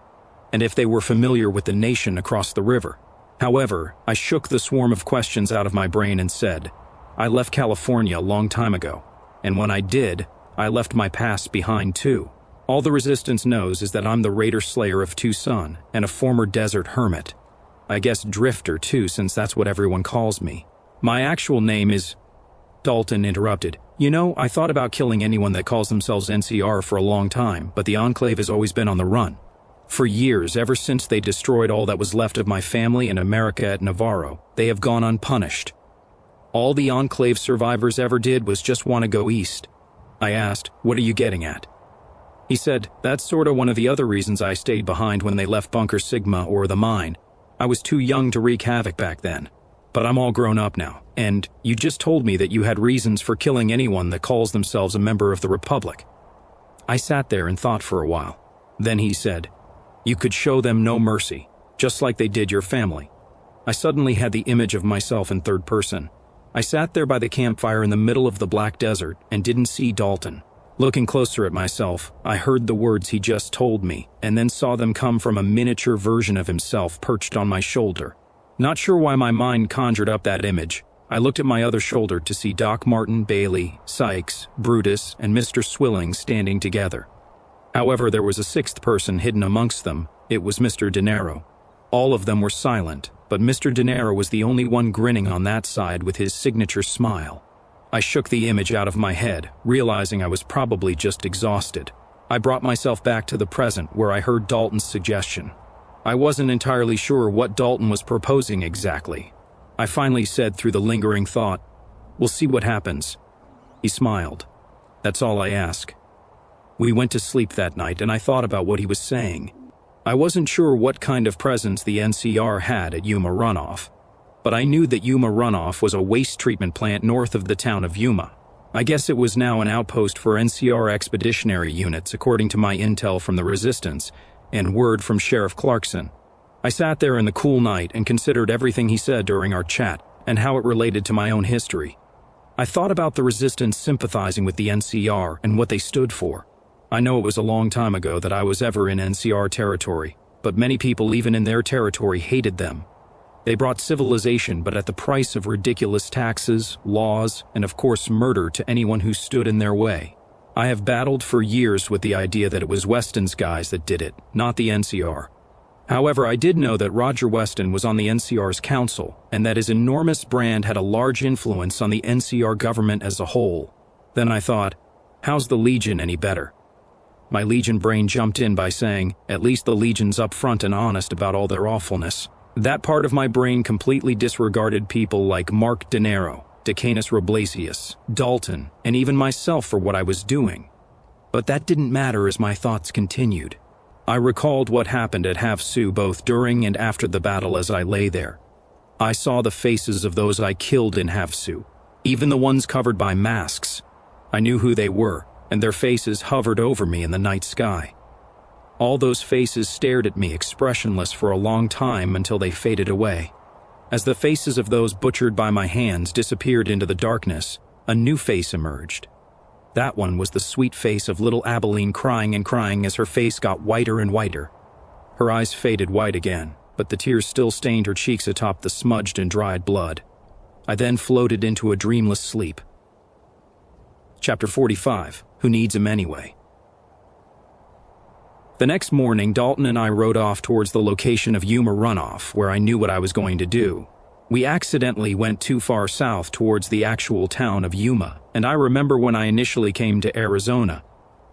and if they were familiar with the nation across the river. However, I shook the swarm of questions out of my brain and said, "I left California a long time ago, and when I did, I left my past behind too. All the Resistance knows is that I'm the Raider Slayer of Tucson and a former desert hermit. I guess Drifter too, since that's what everyone calls me. My actual name is—" Dalton interrupted. "You know, I thought about killing anyone that calls themselves NCR for a long time, but the Enclave has always been on the run. For years, ever since they destroyed all that was left of my family and America at Navarro, they have gone unpunished. All the Enclave survivors ever did was just want to go east." I asked, "What are you getting at?" He said, "That's sort of one of the other reasons I stayed behind when they left Bunker Sigma or the mine. I was too young to wreak havoc back then. But I'm all grown up now, and you just told me that you had reasons for killing anyone that calls themselves a member of the Republic." I sat there and thought for a while. Then he said, "You could show them no mercy, just like they did your family." I suddenly had the image of myself in third person. I sat there by the campfire in the middle of the Black Desert and didn't see Dalton. Looking closer at myself, I heard the words he just told me, and then saw them come from a miniature version of himself perched on my shoulder. Not sure why my mind conjured up that image. I looked at my other shoulder to see Doc Martin, Bailey, Sykes, Brutus, and Mr. Swilling standing together. However, there was a sixth person hidden amongst them. It was Mr. Dinero. All of them were silent, but Mr. Dinero was the only one grinning on that side with his signature smile. I shook the image out of my head, realizing I was probably just exhausted. I brought myself back to the present where I heard Dalton's suggestion. I wasn't entirely sure what Dalton was proposing exactly. I finally said through the lingering thought, "We'll see what happens." He smiled. "That's all I ask." We went to sleep that night and I thought about what he was saying. I wasn't sure what kind of presence the NCR had at Yuma Runoff, but I knew that Yuma Runoff was a waste treatment plant north of the town of Yuma. I guess it was now an outpost for NCR expeditionary units according to my intel from the Resistance and word from Sheriff Clarkson. I sat there in the cool night and considered everything he said during our chat and how it related to my own history. I thought about the Resistance sympathizing with the NCR and what they stood for. I know it was a long time ago that I was ever in NCR territory, but many people even in their territory hated them. They brought civilization, but at the price of ridiculous taxes, laws, and of course murder to anyone who stood in their way. I have battled for years with the idea that it was Weston's guys that did it, not the NCR. However, I did know that Roger Weston was on the NCR's council, and that his enormous brand had a large influence on the NCR government as a whole. Then I thought, how's the Legion any better? My Legion brain jumped in by saying, at least the Legion's upfront and honest about all their awfulness. That part of my brain completely disregarded people like Mark De Niro, Decanus Roblasius, Dalton, and even myself for what I was doing. But that didn't matter as my thoughts continued. I recalled what happened at Havasu both during and after the battle as I lay there. I saw the faces of those I killed in Havasu, even the ones covered by masks. I knew who they were, and their faces hovered over me in the night sky. All those faces stared at me expressionless for a long time until they faded away. As the faces of those butchered by my hands disappeared into the darkness, a new face emerged. That one was the sweet face of little Abilene crying and crying as her face got whiter and whiter. Her eyes faded white again, but the tears still stained her cheeks atop the smudged and dried blood. I then floated into a dreamless sleep. Chapter 45. Who Needs Him Anyway? The next morning, Dalton and I rode off towards the location of Yuma runoff, where I knew what I was going to do. We accidentally went too far south towards the actual town of Yuma, and I remember when I initially came to Arizona,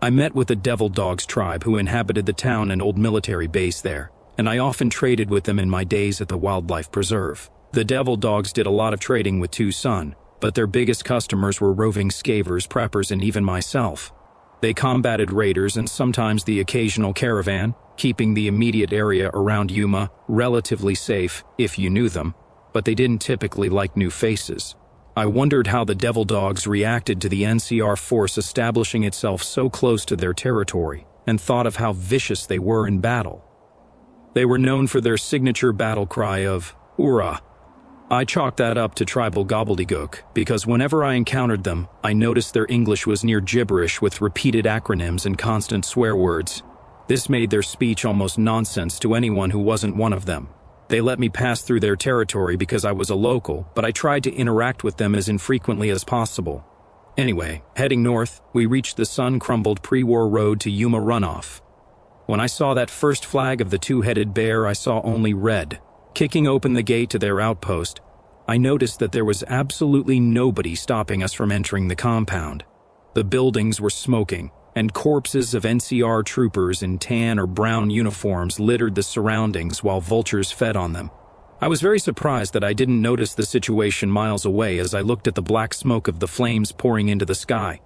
I met with the Devil Dogs tribe who inhabited the town and old military base there, and I often traded with them in my days at the wildlife preserve. The Devil Dogs did a lot of trading with Tucson, but their biggest customers were roving scavers, preppers, and even myself. They combated raiders and sometimes the occasional caravan, keeping the immediate area around Yuma relatively safe if you knew them, but they didn't typically like new faces. I wondered how the Devil Dogs reacted to the NCR force establishing itself so close to their territory, and thought of how vicious they were in battle. They were known for their signature battle cry of, "Hoorah!" I chalked that up to tribal gobbledygook, because whenever I encountered them, I noticed their English was near gibberish with repeated acronyms and constant swear words. This made their speech almost nonsense to anyone who wasn't one of them. They let me pass through their territory because I was a local, but I tried to interact with them as infrequently as possible. Anyway, heading north, we reached the sun-crumbled pre-war road to Yuma runoff. When I saw that first flag of the two-headed bear, I saw only red. Kicking open the gate to their outpost, I noticed that there was absolutely nobody stopping us from entering the compound. The buildings were smoking, and corpses of NCR troopers in tan or brown uniforms littered the surroundings while vultures fed on them. I was very surprised that I didn't notice the situation miles away as I looked at the black smoke of the flames pouring into the sky.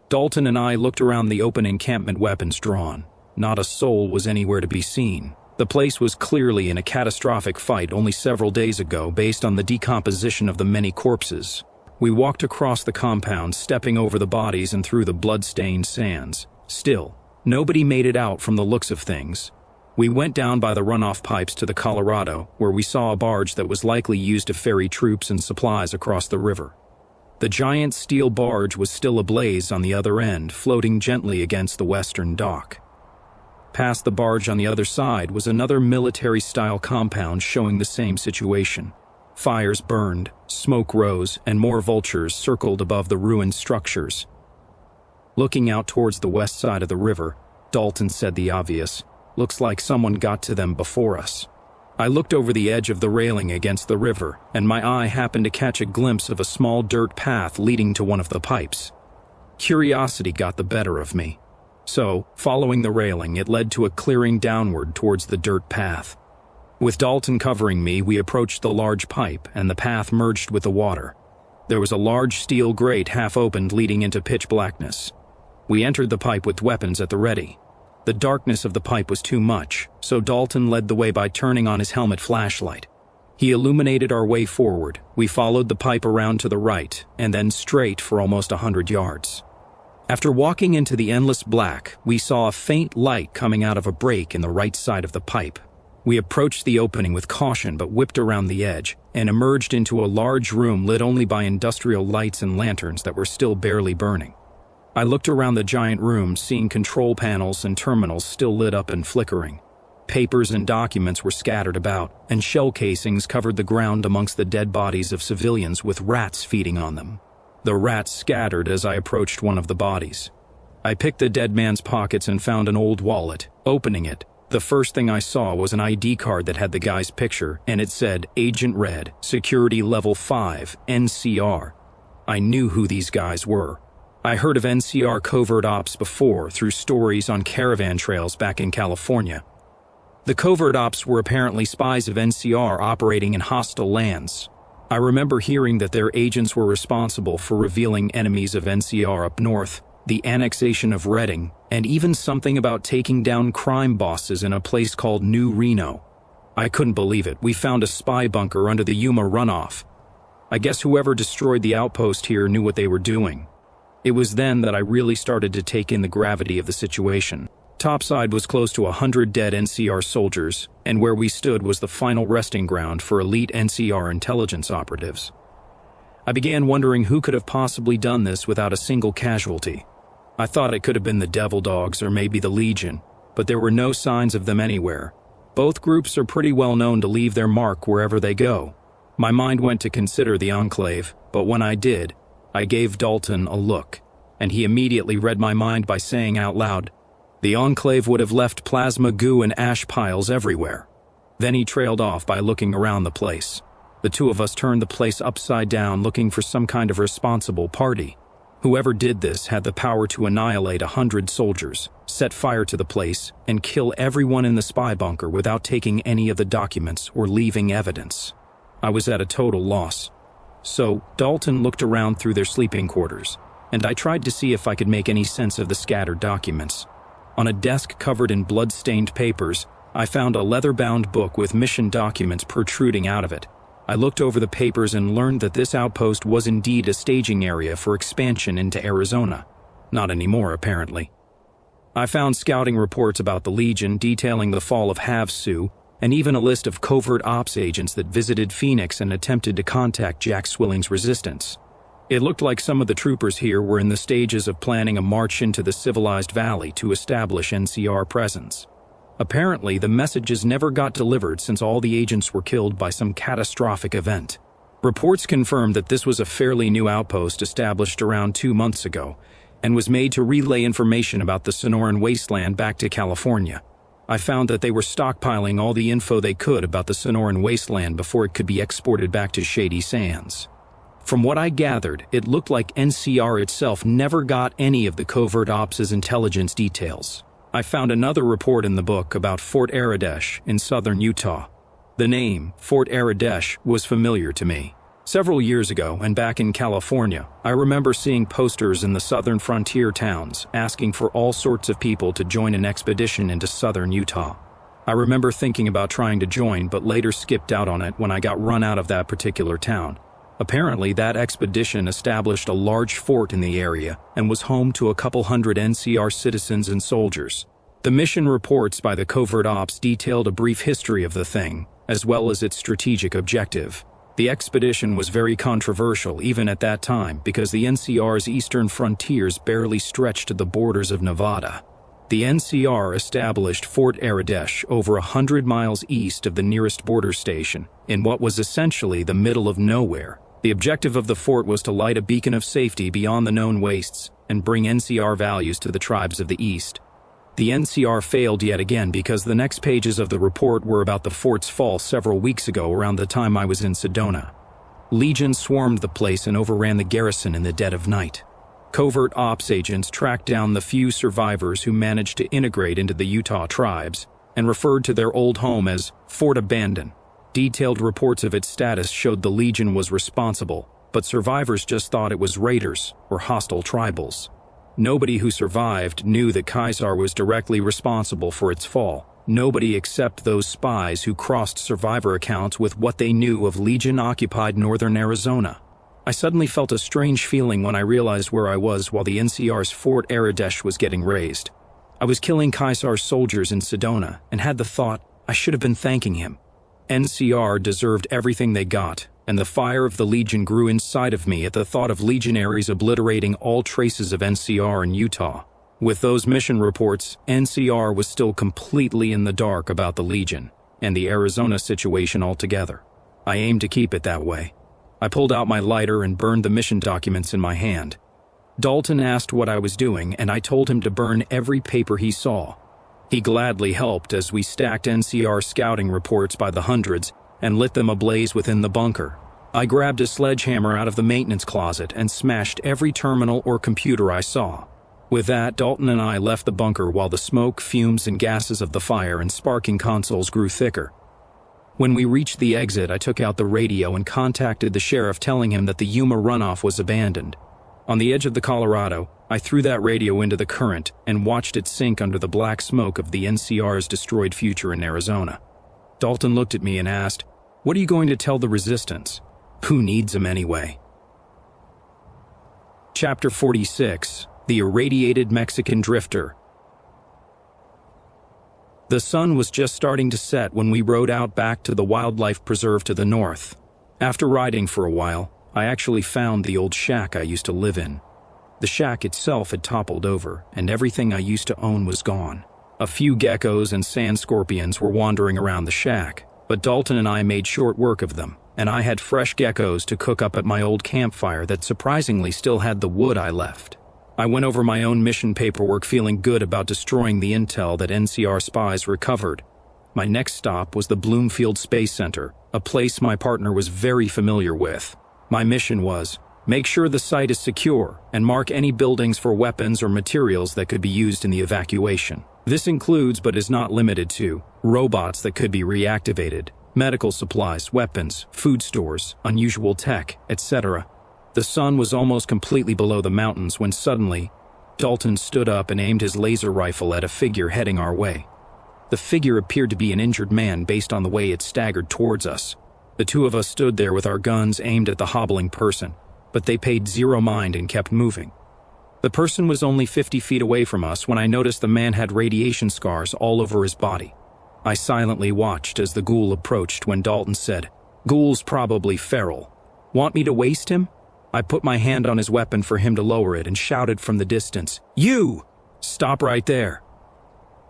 Dalton and I looked around the open encampment, weapons drawn. Not a soul was anywhere to be seen. The place was clearly in a catastrophic fight only several days ago based on the decomposition of the many corpses. We walked across the compound, stepping over the bodies and through the blood-stained sands. Still, nobody made it out from the looks of things. We went down by the runoff pipes to the Colorado, where we saw a barge that was likely used to ferry troops and supplies across the river. The giant steel barge was still ablaze on the other end, floating gently against the western dock. Past the barge on the other side was another military-style compound showing the same situation. Fires burned, smoke rose, and more vultures circled above the ruined structures. Looking out towards the west side of the river, Dalton said the obvious. Looks like someone got to them before us. I looked over the edge of the railing against the river, and my eye happened to catch a glimpse of a small dirt path leading to one of the pipes. Curiosity got the better of me. So, following the railing, it led to a clearing downward towards the dirt path. With Dalton covering me, we approached the large pipe, and the path merged with the water. There was a large steel grate half-opened leading into pitch blackness. We entered the pipe with weapons at the ready. The darkness of the pipe was too much, so Dalton led the way by turning on his helmet flashlight. He illuminated our way forward. We followed the pipe around to the right, and then straight for almost 100 yards. After walking into the endless black, we saw a faint light coming out of a break in the right side of the pipe. We approached the opening with caution but whipped around the edge and emerged into a large room lit only by industrial lights and lanterns that were still barely burning. I looked around the giant room, seeing control panels and terminals still lit up and flickering. Papers and documents were scattered about, and shell casings covered the ground amongst the dead bodies of civilians with rats feeding on them. The rats scattered as I approached one of the bodies. I picked the dead man's pockets and found an old wallet. Opening it, the first thing I saw was an ID card that had the guy's picture, and it said Agent Red, Security Level 5, NCR. I knew who these guys were. I heard of NCR covert ops before through stories on caravan trails back in California. The covert ops were apparently spies of NCR operating in hostile lands. I remember hearing that their agents were responsible for revealing enemies of NCR up north, the annexation of Redding, and even something about taking down crime bosses in a place called New Reno. I couldn't believe it. We found a spy bunker under the Yuma runoff. I guess whoever destroyed the outpost here knew what they were doing. It was then that I really started to take in the gravity of the situation. Topside was close to 100 dead NCR soldiers, and where we stood was the final resting ground for elite NCR intelligence operatives. I began wondering who could have possibly done this without a single casualty. I thought it could have been the Devil Dogs or maybe the Legion, but there were no signs of them anywhere. Both groups are pretty well known to leave their mark wherever they go. My mind went to consider the Enclave, but when I did, I gave Dalton a look, and he immediately read my mind by saying out loud, "The Enclave would have left plasma goo and ash piles everywhere." Then he trailed off by looking around the place. The two of us turned the place upside down looking for some kind of responsible party. Whoever did this had the power to annihilate 100 soldiers, set fire to the place, and kill everyone in the spy bunker without taking any of the documents or leaving evidence. I was at a total loss. So, Dalton looked around through their sleeping quarters, and I tried to see if I could make any sense of the scattered documents. On a desk covered in blood-stained papers, I found a leather-bound book with mission documents protruding out of it. I looked over the papers and learned that this outpost was indeed a staging area for expansion into Arizona. Not anymore, apparently. I found scouting reports about the Legion detailing the fall of Havasu, and even a list of covert ops agents that visited Phoenix and attempted to contact Jack Swilling's resistance. It looked like some of the troopers here were in the stages of planning a march into the civilized valley to establish NCR presence. Apparently, the messages never got delivered since all the agents were killed by some catastrophic event. Reports confirmed that this was a fairly new outpost established around 2 months ago, and was made to relay information about the Sonoran wasteland back to California. I found that they were stockpiling all the info they could about the Sonoran wasteland before it could be exported back to Shady Sands. From what I gathered, it looked like NCR itself never got any of the covert ops' intelligence details. I found another report in the book about Fort Aradesh in southern Utah. The name, Fort Aradesh, was familiar to me. Several years ago, and back in California, I remember seeing posters in the southern frontier towns asking for all sorts of people to join an expedition into southern Utah. I remember thinking about trying to join, but later skipped out on it when I got run out of that particular town. Apparently, that expedition established a large fort in the area and was home to a couple hundred NCR citizens and soldiers. The mission reports by the covert ops detailed a brief history of the thing, as well as its strategic objective. The expedition was very controversial even at that time because the NCR's eastern frontiers barely stretched to the borders of Nevada. The NCR established Fort Aradesh over 100 miles east of the nearest border station, in what was essentially the middle of nowhere. The objective of the fort was to light a beacon of safety beyond the known wastes and bring NCR values to the tribes of the East. The NCR failed yet again because the next pages of the report were about the fort's fall several weeks ago around the time I was in Sedona. Legion swarmed the place and overran the garrison in the dead of night. Covert ops agents tracked down the few survivors who managed to integrate into the Utah tribes and referred to their old home as Fort Abandon. Detailed reports of its status showed the Legion was responsible, but survivors just thought it was raiders or hostile tribals. Nobody who survived knew that Kaiser was directly responsible for its fall. Nobody except those spies who crossed survivor accounts with what they knew of Legion-occupied northern Arizona. I suddenly felt a strange feeling when I realized where I was while the NCR's Fort Aradesh was getting razed. I was killing Kaiser's soldiers in Sedona and had the thought I should have been thanking him. NCR deserved everything they got, and the fire of the Legion grew inside of me at the thought of legionaries obliterating all traces of NCR in Utah. With those mission reports, NCR was still completely in the dark about the Legion and the Arizona situation altogether. I aimed to keep it that way. I pulled out my lighter and burned the mission documents in my hand. Dalton asked what I was doing, and I told him to burn every paper he saw. He gladly helped as we stacked NCR scouting reports by the hundreds and lit them ablaze within the bunker. I grabbed a sledgehammer out of the maintenance closet and smashed every terminal or computer I saw. With that, Dalton and I left the bunker while the smoke, fumes, and gases of the fire and sparking consoles grew thicker. When we reached the exit, I took out the radio and contacted the sheriff, telling him that the Yuma runoff was abandoned. On the edge of the Colorado, I threw that radio into the current and watched it sink under the black smoke of the NCR's destroyed future in Arizona. Dalton looked at me and asked, "What are you going to tell the resistance? Who needs them anyway?" Chapter 46. The Irradiated Mexican Drifter. The sun was just starting to set when we rode out back to the wildlife preserve to the north. After riding for a while, I actually found the old shack I used to live in. The shack itself had toppled over, and everything I used to own was gone. A few geckos and sand scorpions were wandering around the shack, but Dalton and I made short work of them, and I had fresh geckos to cook up at my old campfire that surprisingly still had the wood I left. I went over my own mission paperwork, feeling good about destroying the intel that NCR spies recovered. My next stop was the Bloomfield Space Center, a place my partner was very familiar with. My mission was, make sure the site is secure and mark any buildings for weapons or materials that could be used in the evacuation. This includes, but is not limited to, robots that could be reactivated, medical supplies, weapons, food stores, unusual tech, etc. The sun was almost completely below the mountains when suddenly, Dalton stood up and aimed his laser rifle at a figure heading our way. The figure appeared to be an injured man based on the way it staggered towards us. The two of us stood there with our guns aimed at the hobbling person, but they paid zero mind and kept moving. The person was only 50 feet away from us when I noticed the man had radiation scars all over his body. I silently watched as the ghoul approached when Dalton said, "Ghoul's probably feral. Want me to waste him?" I put my hand on his weapon for him to lower it and shouted from the distance, "You! Stop right there!"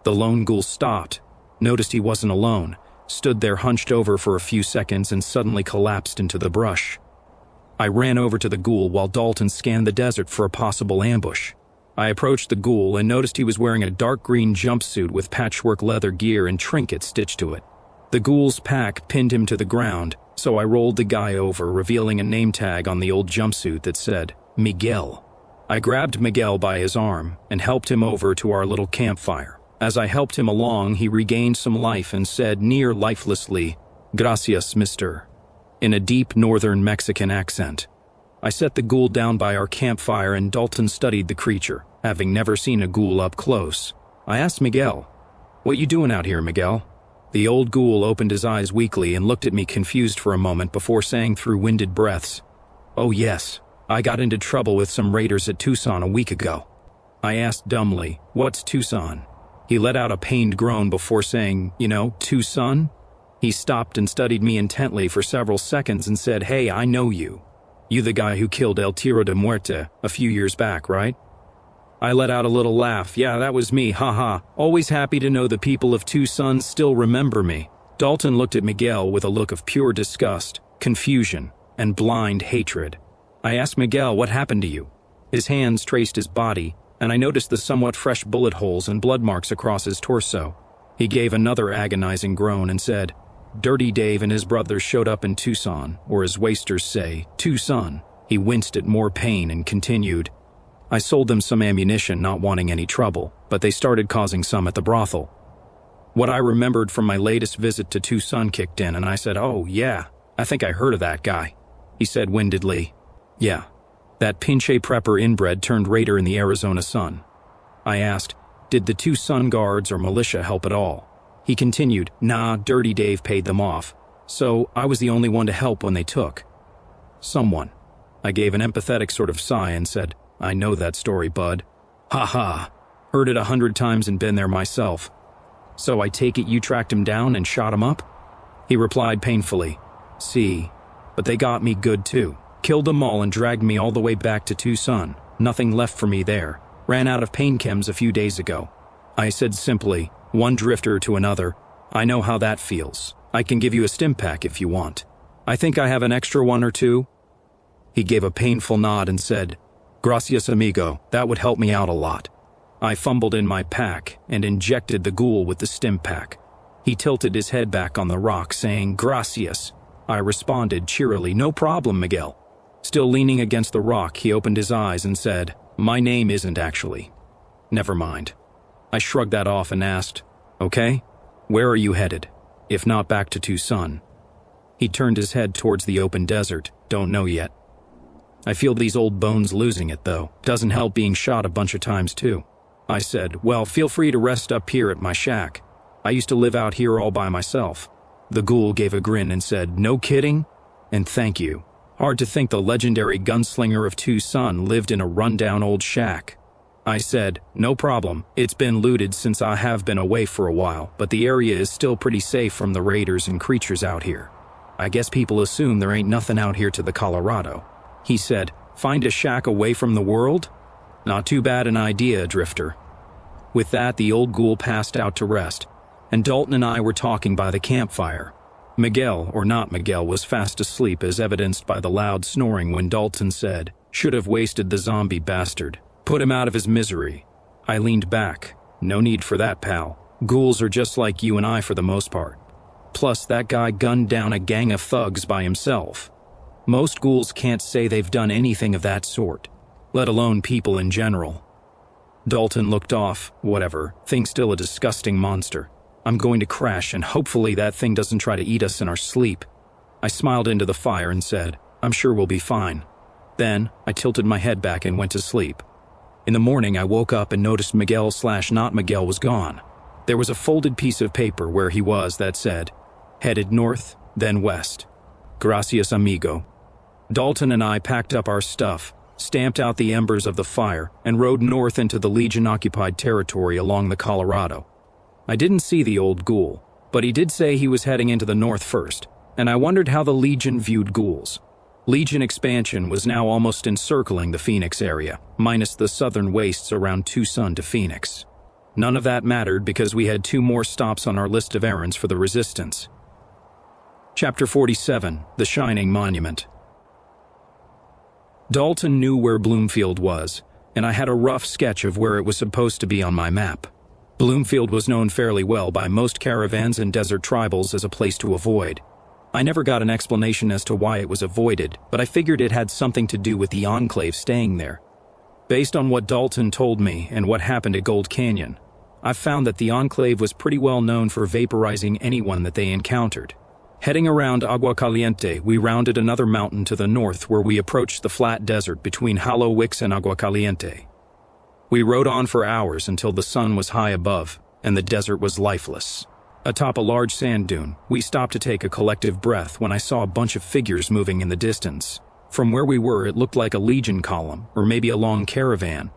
The lone ghoul stopped, noticed he wasn't alone, stood there hunched over for a few seconds and suddenly collapsed into the brush. I ran over to the ghoul while Dalton scanned the desert for a possible ambush. I approached the ghoul and noticed he was wearing a dark green jumpsuit with patchwork leather gear and trinkets stitched to it. The ghoul's pack pinned him to the ground, so I rolled the guy over, revealing a name tag on the old jumpsuit that said, Miguel. I grabbed Miguel by his arm and helped him over to our little campfire. As I helped him along, he regained some life and said near lifelessly, "Gracias, mister," in a deep northern Mexican accent. I set the ghoul down by our campfire and Dalton studied the creature, having never seen a ghoul up close. I asked Miguel, "What you doing out here, Miguel?" The old ghoul opened his eyes weakly and looked at me confused for a moment before saying through winded breaths, "Oh yes, I got into trouble with some raiders at Tucson a week ago." I asked dumbly, "What's Tucson?" He let out a pained groan before saying, "Tucson?" He stopped and studied me intently for several seconds and said, "Hey, I know you. You the guy who killed El Tiro de Muerte a few years back, right?" I let out a little laugh. "Yeah, that was me, haha. Always happy to know the people of Tucson still remember me." Dalton looked at Miguel with a look of pure disgust, confusion, and blind hatred. I asked Miguel, "What happened to you?" His hands traced his body, and I noticed the somewhat fresh bullet holes and blood marks across his torso. He gave another agonizing groan and said, "Dirty Dave and his brothers showed up in Tucson, or as wasters say, Tucson." He winced at more pain and continued, "I sold them some ammunition, not wanting any trouble, but they started causing some at the brothel." What I remembered from my latest visit to Tucson kicked in, and I said, "Oh, yeah, I think I heard of that guy." He said windedly, "Yeah, that pinche prepper inbred turned raider in the Arizona Sun." I asked, "Did the Tucson guards or militia help at all?" He continued, "Nah, Dirty Dave paid them off, so I was the only one to help when they took someone." I gave an empathetic sort of sigh and said, "I know that story, bud. Ha ha. Heard it 100 times and been there myself. So I take it you tracked him down and shot him up?" He replied painfully, "See, But they got me good too. Killed them all and dragged me all the way back to Tucson. Nothing left for me there. Ran out of pain chems a few days ago. I said simply, one drifter to another. I know how that feels. I can give you a stim pack if you want. I think I have an extra one or two. He gave a painful nod and said, Gracias, amigo. That would help me out a lot. I fumbled in my pack and injected the ghoul with the stim pack. He tilted his head back on the rock, saying, Gracias. I responded cheerily, No problem, Miguel. Still leaning against the rock, he opened his eyes and said, My name isn't actually. Never mind. I shrugged that off and asked, Okay, where are you headed? If not back to Tucson. He turned his head towards the open desert. Don't know yet. I feel these old bones losing it, though. Doesn't help being shot a bunch of times, too. I said, Well, feel free to rest up here at my shack. I used to live out here all by myself. The ghoul gave a grin and said, No kidding? And thank you. Hard to think the legendary gunslinger of Tucson lived in a rundown old shack. I said, No problem. It's been looted since I have been away for a while, but the area is still pretty safe from the raiders and creatures out here. I guess people assume there ain't nothing out here to the Colorado. He said, Find a shack away from the world? Not too bad an idea, Drifter. With that, the old ghoul passed out to rest, and Dalton and I were talking by the campfire. Miguel, or not Miguel, was fast asleep as evidenced by the loud snoring when Dalton said, Should have wasted the zombie bastard. Put him out of his misery. I leaned back. No need for that, pal. Ghouls are just like you and I for the most part. Plus, that guy gunned down a gang of thugs by himself. Most ghouls can't say they've done anything of that sort, let alone people in general. Dalton looked off. Whatever. Thing's still a disgusting monster. I'm going to crash, and hopefully that thing doesn't try to eat us in our sleep. I smiled into the fire and said, I'm sure we'll be fine. Then, I tilted my head back and went to sleep. In the morning, I woke up and noticed Miguel/not Miguel was gone. There was a folded piece of paper where he was that said, Headed north, then west. Gracias, amigo. Dalton and I packed up our stuff, stamped out the embers of the fire, and rode north into the Legion-occupied territory along the Colorado. I didn't see the old ghoul, but he did say he was heading into the north first, and I wondered how the Legion viewed ghouls. Legion expansion was now almost encircling the Phoenix area, minus the southern wastes around Tucson to Phoenix. None of that mattered because we had 2 more stops on our list of errands for the Resistance. Chapter 47, The Shining Monument. Dalton knew where Bloomfield was, and I had a rough sketch of where it was supposed to be on my map. Bloomfield was known fairly well by most caravans and desert tribals as a place to avoid. I never got an explanation as to why it was avoided, but I figured it had something to do with the Enclave staying there. Based on what Dalton told me and what happened at Gold Canyon, I've found that the Enclave was pretty well known for vaporizing anyone that they encountered. Heading around Agua Caliente, we rounded another mountain to the north where we approached the flat desert between Hollow Wicks and Agua Caliente. We rode on for hours until the sun was high above, and the desert was lifeless. Atop a large sand dune, we stopped to take a collective breath when I saw a bunch of figures moving in the distance. From where we were, it looked like a Legion column, or maybe a long caravan.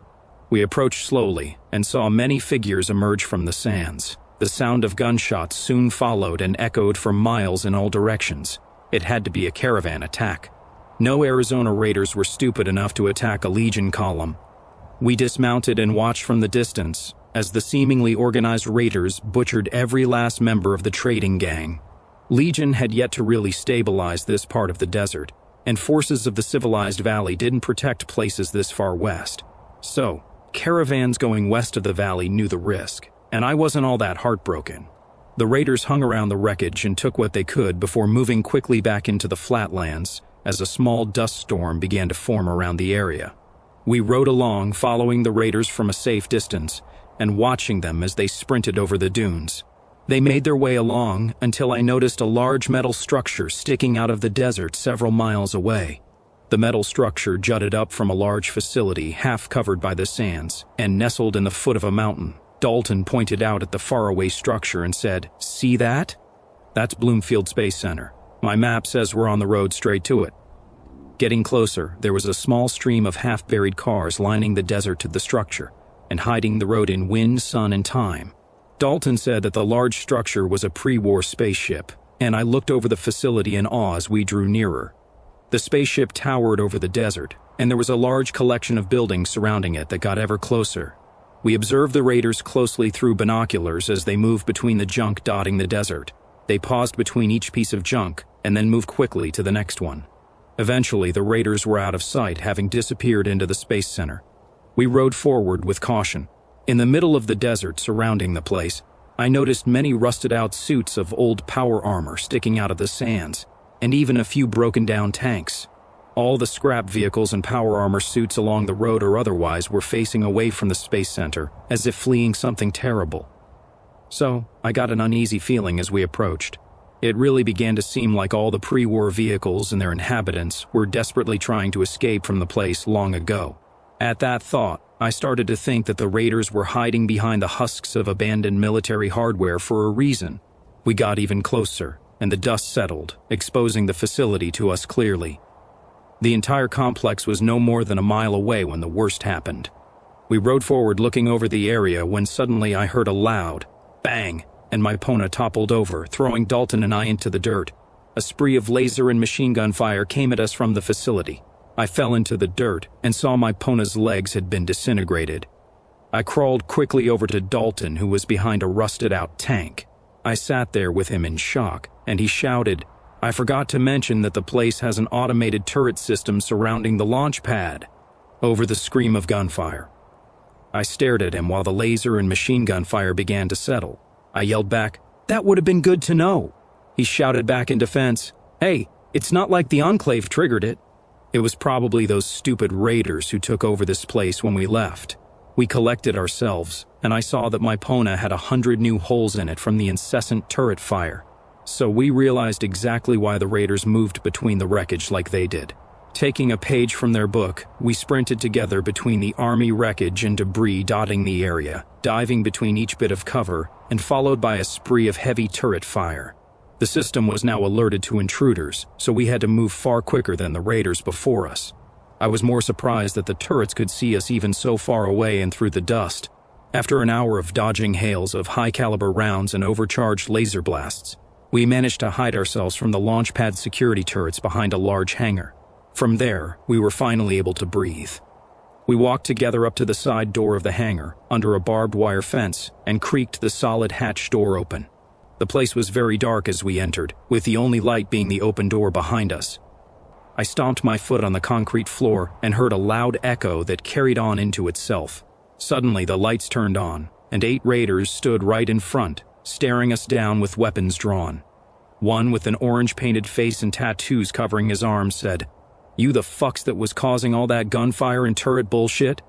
We approached slowly, and saw many figures emerge from the sands. The sound of gunshots soon followed and echoed for miles in all directions. It had to be a caravan attack. No Arizona raiders were stupid enough to attack a Legion column. We dismounted and watched from the distance as the seemingly organized raiders butchered every last member of the trading gang. Legion had yet to really stabilize this part of the desert, and forces of the civilized valley didn't protect places this far west. So, caravans going west of the valley knew the risk, and I wasn't all that heartbroken. The raiders hung around the wreckage and took what they could before moving quickly back into the flatlands as a small dust storm began to form around the area. We rode along, following the raiders from a safe distance and watching them as they sprinted over the dunes. They made their way along until I noticed a large metal structure sticking out of the desert several miles away. The metal structure jutted up from a large facility half covered by the sands and nestled in the foot of a mountain. Dalton pointed out at the faraway structure and said, "See that? That's Bloomfield Space Center. My map says we're on the road straight to it." Getting closer, there was a small stream of half-buried cars lining the desert to the structure and hiding the road in wind, sun, and time. Dalton said that the large structure was a pre-war spaceship, and I looked over the facility in awe as we drew nearer. The spaceship towered over the desert, and there was a large collection of buildings surrounding it that got ever closer. We observed the raiders closely through binoculars as they moved between the junk dotting the desert. They paused between each piece of junk and then moved quickly to the next one. Eventually, the raiders were out of sight, having disappeared into the space center. We rode forward with caution. In the middle of the desert surrounding the place, I noticed many rusted-out suits of old power armor sticking out of the sands, and even a few broken-down tanks. All the scrap vehicles and power armor suits along the road or otherwise were facing away from the space center, as if fleeing something terrible. So, I got an uneasy feeling as we approached. It really began to seem like all the pre-war vehicles and their inhabitants were desperately trying to escape from the place long ago. At that thought, I started to think that the raiders were hiding behind the husks of abandoned military hardware for a reason. We got even closer, and the dust settled, exposing the facility to us clearly. The entire complex was no more than a mile away when the worst happened. We rode forward looking over the area when suddenly I heard a loud bang, and my Pona toppled over, throwing Dalton and I into the dirt. A spree of laser and machine gun fire came at us from the facility. I fell into the dirt and saw my Pona's legs had been disintegrated. I crawled quickly over to Dalton, who was behind a rusted-out tank. I sat there with him in shock, and he shouted, "I forgot to mention that the place has an automated turret system surrounding the launch pad," over the scream of gunfire. I stared at him while the laser and machine gun fire began to settle. I yelled back, "That would have been good to know." He shouted back in defense, "Hey, it's not like the Enclave triggered it." It was probably those stupid raiders who took over this place when we left. We collected ourselves, and I saw that my Pona had 100 new holes in it from the incessant turret fire. So we realized exactly why the raiders moved between the wreckage like they did. Taking a page from their book, we sprinted together between the army wreckage and debris dotting the area, diving between each bit of cover, and followed by a spree of heavy turret fire. The system was now alerted to intruders, so we had to move far quicker than the raiders before us. I was more surprised that the turrets could see us even so far away and through the dust. After an hour of dodging hails of high-caliber rounds and overcharged laser blasts, we managed to hide ourselves from the launch pad security turrets behind a large hangar. From there, we were finally able to breathe. We walked together up to the side door of the hangar, under a barbed wire fence, and creaked the solid hatch door open. The place was very dark as we entered, with the only light being the open door behind us. I stomped my foot on the concrete floor and heard a loud echo that carried on into itself. Suddenly, the lights turned on, and 8 raiders stood right in front, staring us down with weapons drawn. One with an orange-painted face and tattoos covering his arms said, "You the fucks that was causing all that gunfire and turret bullshit?"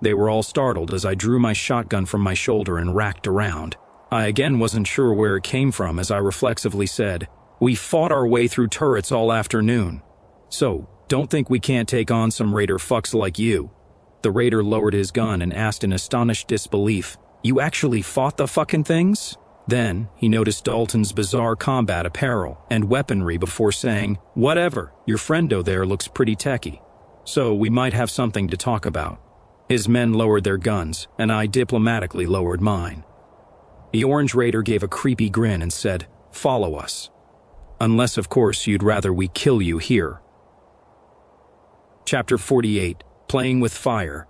They were all startled as I drew my shotgun from my shoulder and racked around. I again wasn't sure where it came from as I reflexively said, "We fought our way through turrets all afternoon. So, don't think we can't take on some raider fucks like you." The raider lowered his gun and asked in astonished disbelief, "You actually fought the fucking things?" Then, he noticed Dalton's bizarre combat apparel and weaponry before saying, "Whatever, your friendo there looks pretty techy. So we might have something to talk about." His men lowered their guns, and I diplomatically lowered mine. The Orange Raider gave a creepy grin and said, "Follow us. Unless, of course, you'd rather we kill you here." Chapter 48, Playing with Fire.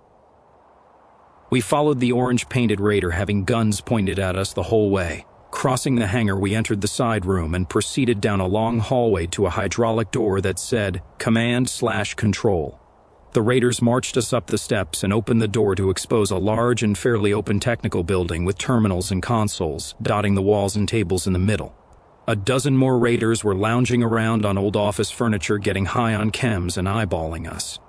We followed the orange-painted raider having guns pointed at us the whole way. Crossing the hangar, we entered the side room and proceeded down a long hallway to a hydraulic door that said, "Command/Control." The raiders marched us up the steps and opened the door to expose a large and fairly open technical building with terminals and consoles dotting the walls and tables in the middle. A dozen more raiders were lounging around on old office furniture, getting high on chems and eyeballing us.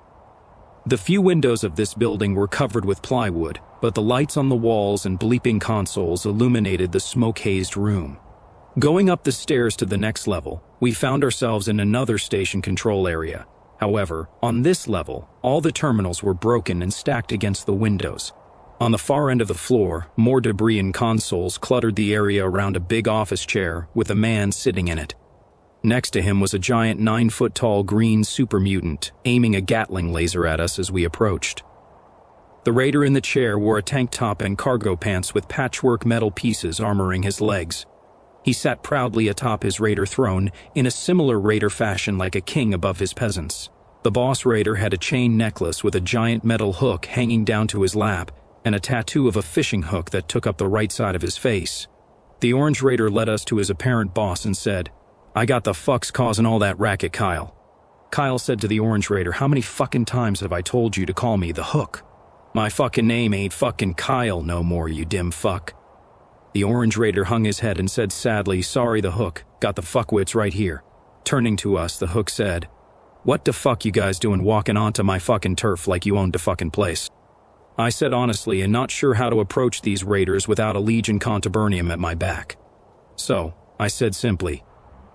The few windows of this building were covered with plywood, but the lights on the walls and bleeping consoles illuminated the smoke-hazed room. Going up the stairs to the next level, we found ourselves in another station control area. However, on this level, all the terminals were broken and stacked against the windows. On the far end of the floor, more debris and consoles cluttered the area around a big office chair with a man sitting in it. Next to him was a giant 9-foot-tall green super mutant, aiming a Gatling laser at us as we approached. The raider in the chair wore a tank top and cargo pants with patchwork metal pieces armoring his legs. He sat proudly atop his raider throne in a similar raider fashion like a king above his peasants. The boss raider had a chain necklace with a giant metal hook hanging down to his lap and a tattoo of a fishing hook that took up the right side of his face. The orange raider led us to his apparent boss and said, "I got the fucks causing all that racket, Kyle." Kyle said to the orange raider, "How many fucking times have I told you to call me the Hook? My fucking name ain't fucking Kyle no more, you dim fuck." The orange raider hung his head and said sadly, "Sorry, the Hook. Got the fuckwits right here." Turning to us, the Hook said, "What the fuck you guys doing walking onto my fucking turf like you owned the fucking place?" I said honestly and not sure how to approach these raiders without a Legion Contubernum at my back. So, I said simply,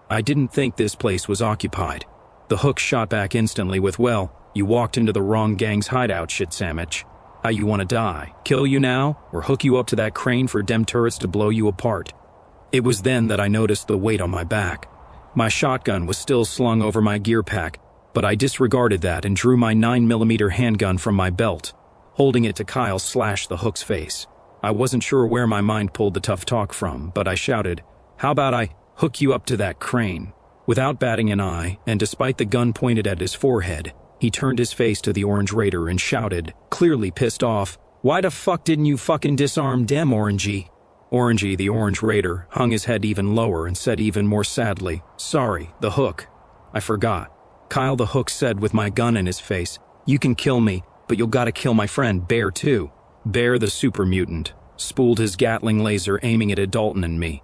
"I didn't think this place was occupied." The Hook shot back instantly with, "Well, you walked into the wrong gang's hideout, shit sandwich. How you wanna die? Kill you now, or hook you up to that crane for dem turrets to blow you apart?" It was then that I noticed the weight on my back. My shotgun was still slung over my gear pack, but I disregarded that and drew my 9mm handgun from my belt, holding it to the Hook's face. I wasn't sure where my mind pulled the tough talk from, but I shouted, "How about I hook you up to that crane?" Without batting an eye, and despite the gun pointed at his forehead, he turned his face to the orange raider and shouted, clearly pissed off, "Why the fuck didn't you fucking disarm dem, Orangey?" Orangey, the orange raider, hung his head even lower and said even more sadly, "Sorry, the Hook. I forgot." Kyle the Hook said with my gun in his face, "You can kill me, but you'll gotta kill my friend Bear too." Bear the super mutant spooled his Gatling laser aiming it at Dalton and me.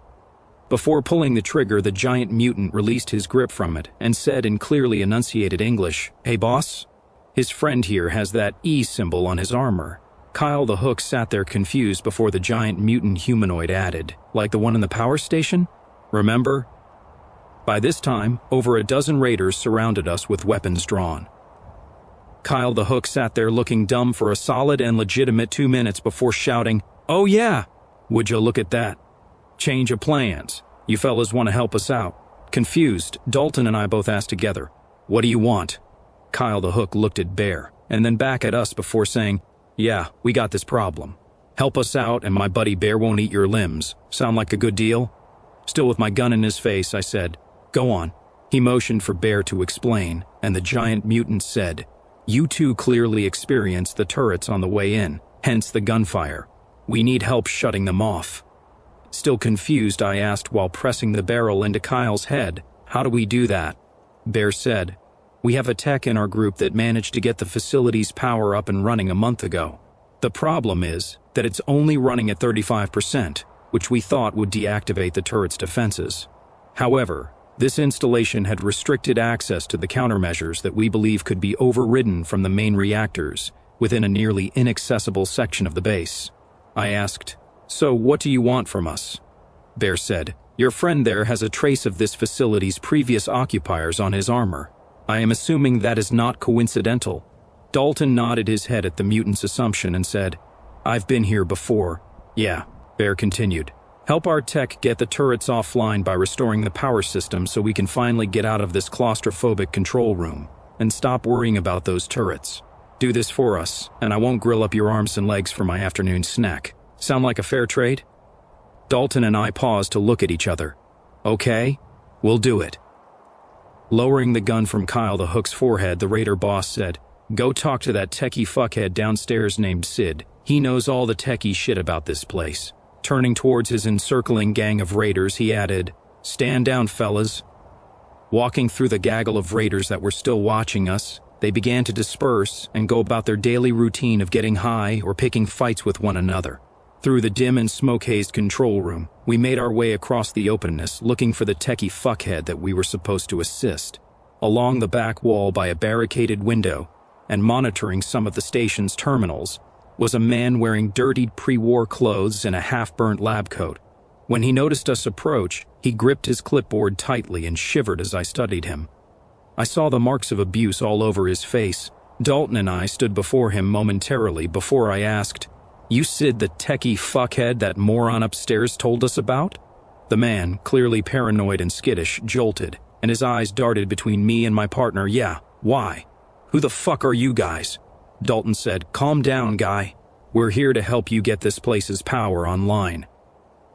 Before pulling the trigger, the giant mutant released his grip from it and said in clearly enunciated English, "Hey boss, his friend here has that E symbol on his armor." Kyle the Hook sat there confused before the giant mutant humanoid added, "Like the one in the power station? Remember?" By this time, over a dozen raiders surrounded us with weapons drawn. Kyle the Hook sat there looking dumb for a solid and legitimate 2 minutes before shouting, "Oh yeah, would you look at that? Change of plans. You fellas want to help us out?" Confused, Dalton and I both asked together, "What do you want?" Kyle the Hook looked at Bear, and then back at us before saying, "Yeah, we got this problem. Help us out and my buddy Bear won't eat your limbs. Sound like a good deal?" Still with my gun in his face, I said, "Go on." He motioned for Bear to explain, and the giant mutant said, "You two clearly experienced the turrets on the way in, hence the gunfire. We need help shutting them off." Still confused, I asked while pressing the barrel into Kyle's head, "How do we do that?" Bear said, "We have a tech in our group that managed to get the facility's power up and running a month ago. The problem is that it's only running at 35%, which we thought would deactivate the turret's defenses. However, this installation had restricted access to the countermeasures that we believe could be overridden from the main reactors within a nearly inaccessible section of the base." I asked, "So what do you want from us?" Bear said, "Your friend there has a trace of this facility's previous occupiers on his armor. I am assuming that is not coincidental." Dalton nodded his head at the mutant's assumption and said, "I've been here before." "Yeah," Bear continued. "Help our tech get the turrets offline by restoring the power system so we can finally get out of this claustrophobic control room and stop worrying about those turrets. Do this for us, and I won't grill up your arms and legs for my afternoon snack. Sound like a fair trade?" Dalton and I paused to look at each other. "Okay, we'll do it." Lowering the gun from Kyle the Hook's forehead, the raider boss said, "Go talk to that techie fuckhead downstairs named Sid. He knows all the techie shit about this place." Turning towards his encircling gang of raiders, he added, "Stand down, fellas." Walking through the gaggle of raiders that were still watching us, they began to disperse and go about their daily routine of getting high or picking fights with one another. Through the dim and smoke-hazed control room, we made our way across the openness, looking for the techie fuckhead that we were supposed to assist. Along the back wall by a barricaded window, and monitoring some of the station's terminals, was a man wearing dirtied pre-war clothes and a half-burnt lab coat. When he noticed us approach, he gripped his clipboard tightly and shivered as I studied him. I saw the marks of abuse all over his face. Dalton and I stood before him momentarily before I asked, "You Sid the techie fuckhead that moron upstairs told us about?" The man, clearly paranoid and skittish, jolted, and his eyes darted between me and my partner. "Yeah, why? Who the fuck are you guys?" Dalton said, "Calm down, guy. We're here to help you get this place's power online."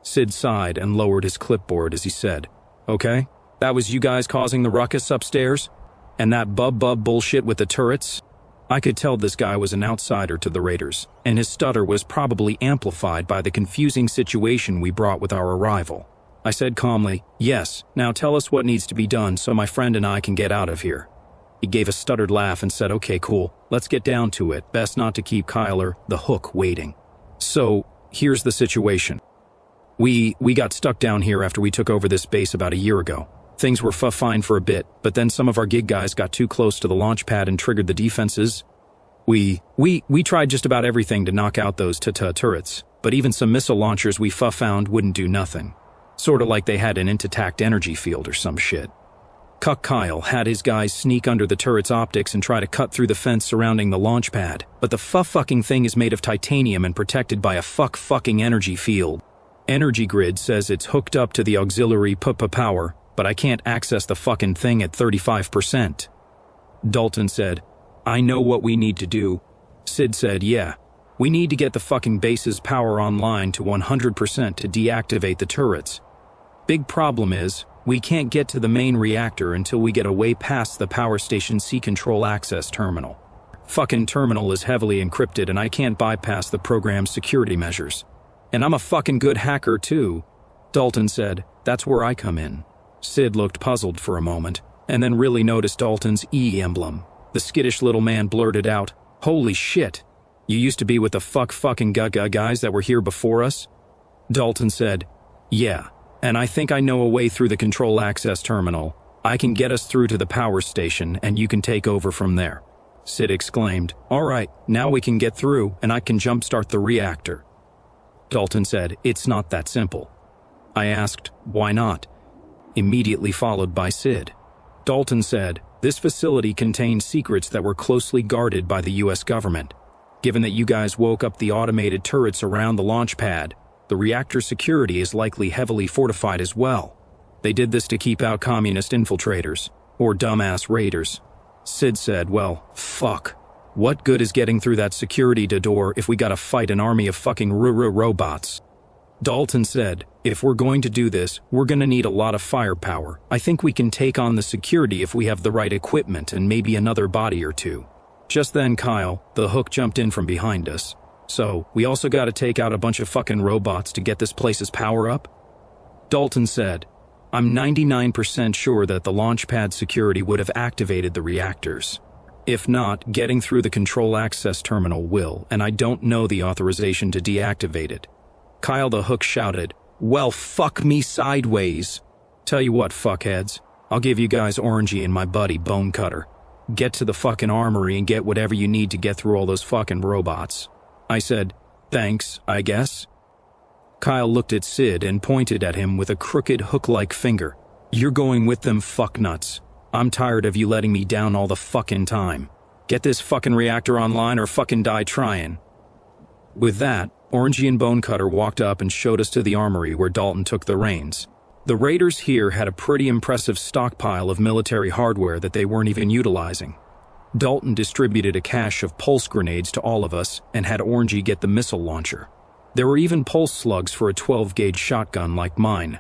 Sid sighed and lowered his clipboard as he said, "Okay, that was you guys causing the ruckus upstairs? And that bub bullshit with the turrets?" I could tell this guy was an outsider to the raiders, and his stutter was probably amplified by the confusing situation we brought with our arrival. I said calmly, "Yes, now tell us what needs to be done so my friend and I can get out of here." He gave a stuttered laugh and said, "Okay, cool, let's get down to it. Best not to keep Kyler, the hook, waiting. So, here's the situation. We got stuck down here after we took over this base about a year ago. Things were fine for a bit, but then some of our gig guys got too close to the launch pad and triggered the defenses. We tried just about everything to knock out those turrets, but even some missile launchers we found wouldn't do nothing. Sorta like they had an intact energy field or some shit. Cuck Kyle had his guys sneak under the turret's optics and try to cut through the fence surrounding the launch pad, but the fucking thing is made of titanium and protected by a fucking energy field. Energy grid says it's hooked up to the auxiliary power, but I can't access the fucking thing at 35%. Dalton said, "I know what we need to do." Sid said, "Yeah, we need to get the fucking base's power online to 100% to deactivate the turrets. Big problem is, we can't get to the main reactor until we get away past the power station C-control access terminal. Fucking terminal is heavily encrypted and I can't bypass the program's security measures. And I'm a fucking good hacker too." Dalton said, "That's where I come in." Sid looked puzzled for a moment, and then really noticed Dalton's E emblem. The skittish little man blurted out, "Holy shit, you used to be with the fucking guys that were here before us?" Dalton said, "Yeah, and I think I know a way through the control access terminal. I can get us through to the power station and you can take over from there." Sid exclaimed, "All right, now we can get through and I can jumpstart the reactor." Dalton said, "It's not that simple." I asked, "Why not?" Immediately followed by Sid. Dalton said, "This facility contains secrets that were closely guarded by the US government. Given that you guys woke up the automated turrets around the launch pad, the reactor security is likely heavily fortified as well. They did this to keep out communist infiltrators, or dumbass raiders." Sid said, "Well, fuck. What good is getting through that security door if we gotta fight an army of fucking robots?" Dalton said, "If we're going to do this, we're gonna need a lot of firepower. I think we can take on the security if we have the right equipment and maybe another body or two." Just then Kyle, the hook, jumped in from behind us. "So, we also gotta take out a bunch of fucking robots to get this place's power up?" Dalton said, "I'm 99% sure that the launch pad security would have activated the reactors. If not, getting through the control access terminal will, and I don't know the authorization to deactivate it." Kyle the Hook shouted, "Well, fuck me sideways. Tell you what, fuckheads, I'll give you guys Orangey and my buddy Bonecutter. Get to the fucking armory and get whatever you need to get through all those fucking robots." I said, "Thanks, I guess." Kyle looked at Sid and pointed at him with a crooked hook-like finger. "You're going with them fucknuts. I'm tired of you letting me down all the fucking time. Get this fucking reactor online or fucking die trying." With that, Orangey and Bonecutter walked up and showed us to the armory where Dalton took the reins. The raiders here had a pretty impressive stockpile of military hardware that they weren't even utilizing. Dalton distributed a cache of pulse grenades to all of us and had Orangey get the missile launcher. There were even pulse slugs for a 12-gauge shotgun like mine.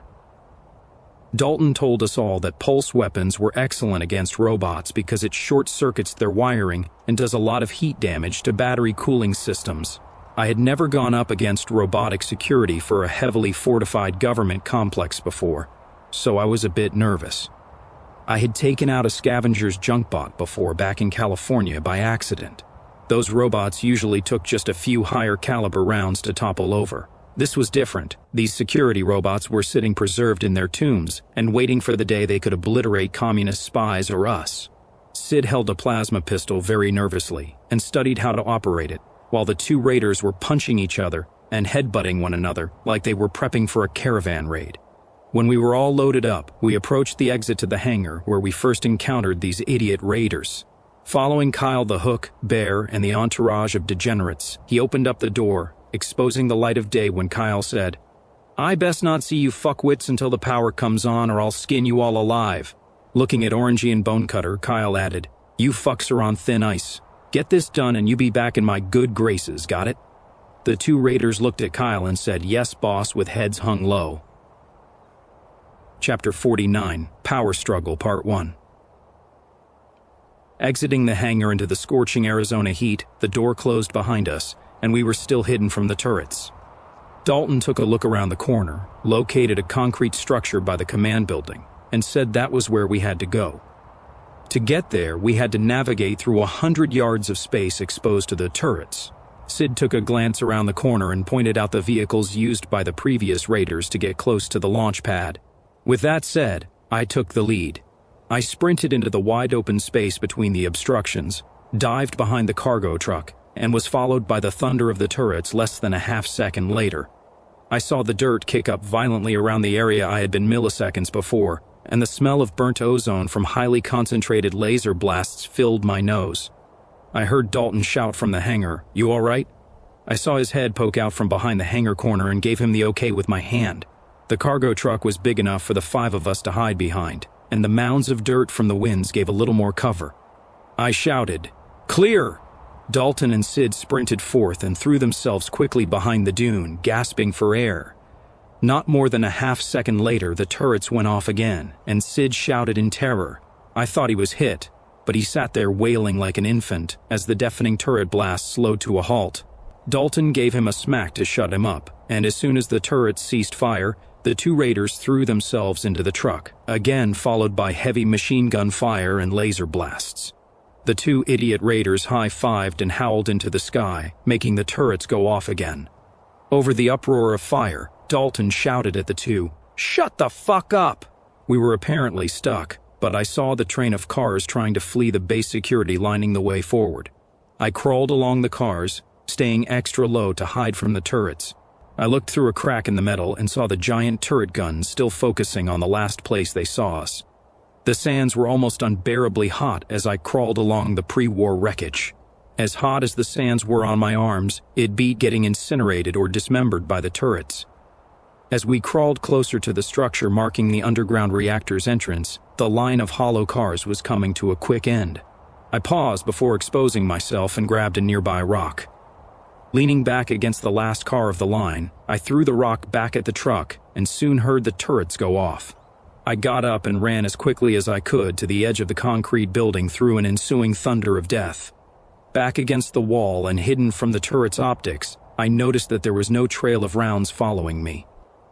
Dalton told us all that pulse weapons were excellent against robots because it short-circuits their wiring and does a lot of heat damage to battery cooling systems. I had never gone up against robotic security for a heavily fortified government complex before, so I was a bit nervous. I had taken out a scavenger's junk bot before back in California by accident. Those robots usually took just a few higher caliber rounds to topple over. This was different. These security robots were sitting preserved in their tombs and waiting for the day they could obliterate communist spies or us. Sid held a plasma pistol very nervously and studied how to operate it, while the two raiders were punching each other and headbutting one another like they were prepping for a caravan raid. When we were all loaded up, we approached the exit to the hangar where we first encountered these idiot raiders. Following Kyle the Hook, Bear, and the entourage of degenerates, he opened up the door, exposing the light of day when Kyle said, "I best not see you fuckwits until the power comes on or I'll skin you all alive." Looking at Orangey and Bonecutter, Kyle added, "You fucks are on thin ice. Get this done and you be back in my good graces, got it?" The two raiders looked at Kyle and said, "Yes, boss," with heads hung low. Chapter 49, Power Struggle, Part 1. Exiting the hangar into the scorching Arizona heat, the door closed behind us, and we were still hidden from the turrets. Dalton took a look around the corner, located a concrete structure by the command building, and said that was where we had to go. To get there, we had to navigate through 100 yards of space exposed to the turrets. Sid took a glance around the corner and pointed out the vehicles used by the previous raiders to get close to the launch pad. With that said, I took the lead. I sprinted into the wide-open space between the obstructions, dived behind the cargo truck, and was followed by the thunder of the turrets less than a half-second later. I saw the dirt kick up violently around the area I had been milliseconds before, and the smell of burnt ozone from highly concentrated laser blasts filled my nose. I heard Dalton shout from the hangar, "You all right?" I saw his head poke out from behind the hangar corner and gave him the okay with my hand. The cargo truck was big enough for the 5 of us to hide behind, and the mounds of dirt from the winds gave a little more cover. I shouted, "Clear!" Dalton and Sid sprinted forth and threw themselves quickly behind the dune, gasping for air. Not more than a half-second later, the turrets went off again, and Sid shouted in terror. I thought he was hit, but he sat there wailing like an infant as the deafening turret blast slowed to a halt. Dalton gave him a smack to shut him up, and as soon as the turrets ceased fire, the two raiders threw themselves into the truck, again followed by heavy machine gun fire and laser blasts. The two idiot raiders high-fived and howled into the sky, making the turrets go off again. Over the uproar of fire, Dalton shouted at the two, "Shut the fuck up!" We were apparently stuck, but I saw the train of cars trying to flee the base security lining the way forward. I crawled along the cars, staying extra low to hide from the turrets. I looked through a crack in the metal and saw the giant turret guns still focusing on the last place they saw us. The sands were almost unbearably hot as I crawled along the pre-war wreckage. As hot as the sands were on my arms, it beat getting incinerated or dismembered by the turrets. As we crawled closer to the structure marking the underground reactor's entrance, the line of hollow cars was coming to a quick end. I paused before exposing myself and grabbed a nearby rock. Leaning back against the last car of the line, I threw the rock back at the truck and soon heard the turrets go off. I got up and ran as quickly as I could to the edge of the concrete building through an ensuing thunder of death. Back against the wall and hidden from the turret's optics, I noticed that there was no trail of rounds following me.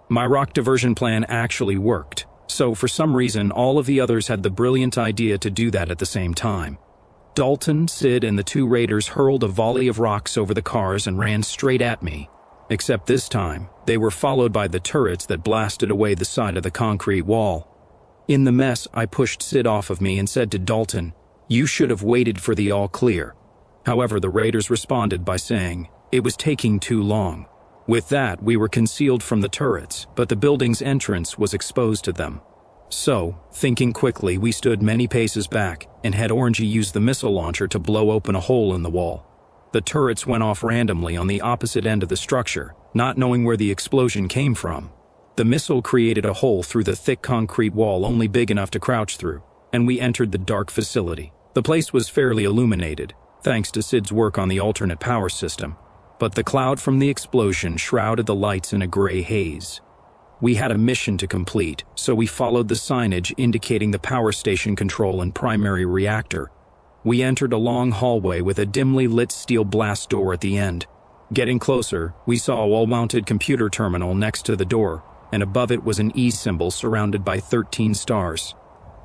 My rock diversion plan actually worked, so for some reason all of the others had the brilliant idea to do that at the same time. Dalton, Sid, and the two raiders hurled a volley of rocks over the cars and ran straight at me. Except this time, they were followed by the turrets that blasted away the side of the concrete wall. In the mess, I pushed Sid off of me and said to Dalton, "You should have waited for the all clear." However, the raiders responded by saying, "It was taking too long." With that, we were concealed from the turrets, but the building's entrance was exposed to them. So, thinking quickly, we stood many paces back and had Orangey use the missile launcher to blow open a hole in the wall. The turrets went off randomly on the opposite end of the structure, not knowing where the explosion came from. The missile created a hole through the thick concrete wall only big enough to crouch through, and we entered the dark facility. The place was fairly illuminated, thanks to Sid's work on the alternate power system, but the cloud from the explosion shrouded the lights in a gray haze. We had a mission to complete, so we followed the signage indicating the power station control and primary reactor. We entered a long hallway with a dimly lit steel blast door at the end. Getting closer, we saw a wall-mounted computer terminal next to the door, and above it was an E symbol surrounded by 13 stars.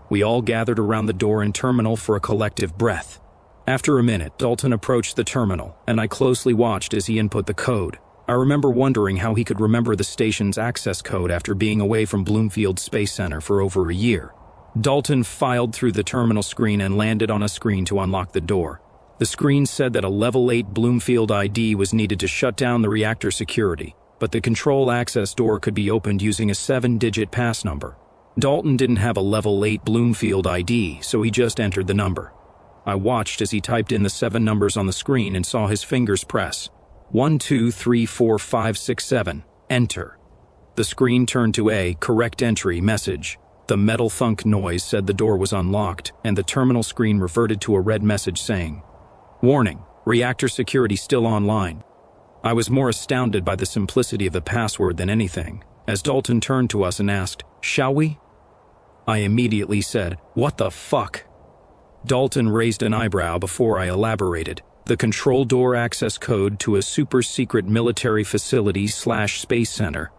We all gathered around the door and terminal for a collective breath. After a minute, Dalton approached the terminal, and I closely watched as he input the code. I remember wondering how he could remember the station's access code after being away from Bloomfield Space Center for over a year. Dalton filed through the terminal screen and landed on a screen to unlock the door. The screen said that a Level 8 Bloomfield ID was needed to shut down the reactor security, but the control access door could be opened using a 7-digit pass number. Dalton didn't have a Level 8 Bloomfield ID, so he just entered the number. I watched as he typed in the 7 numbers on the screen and saw his fingers press. 1, 2, 3, 4, 5, 6, 7. Enter. The screen turned to a correct entry message. The metal thunk noise said the door was unlocked, and the terminal screen reverted to a red message saying, "Warning, reactor security still online." I was more astounded by the simplicity of the password than anything, as Dalton turned to us and asked, "Shall we?" I immediately said, "What the fuck?" Dalton raised an eyebrow before I elaborated. The control door access code to a super-secret military facility/space center.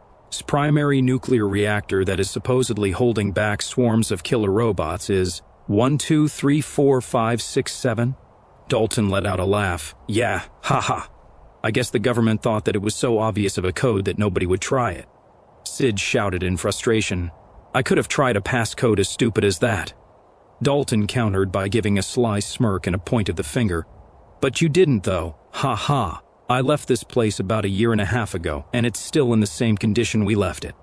Primary nuclear reactor that is supposedly holding back swarms of killer robots is 12345667. Dalton let out a laugh. "Yeah, haha. I guess the government thought that it was so obvious of a code that nobody would try it." Sid shouted in frustration. "I could have tried a passcode as stupid as that." Dalton countered by giving a sly smirk and a point of the finger. "But you didn't though, ha ha. I left this place about a year and a half ago, and it's still in the same condition we left it.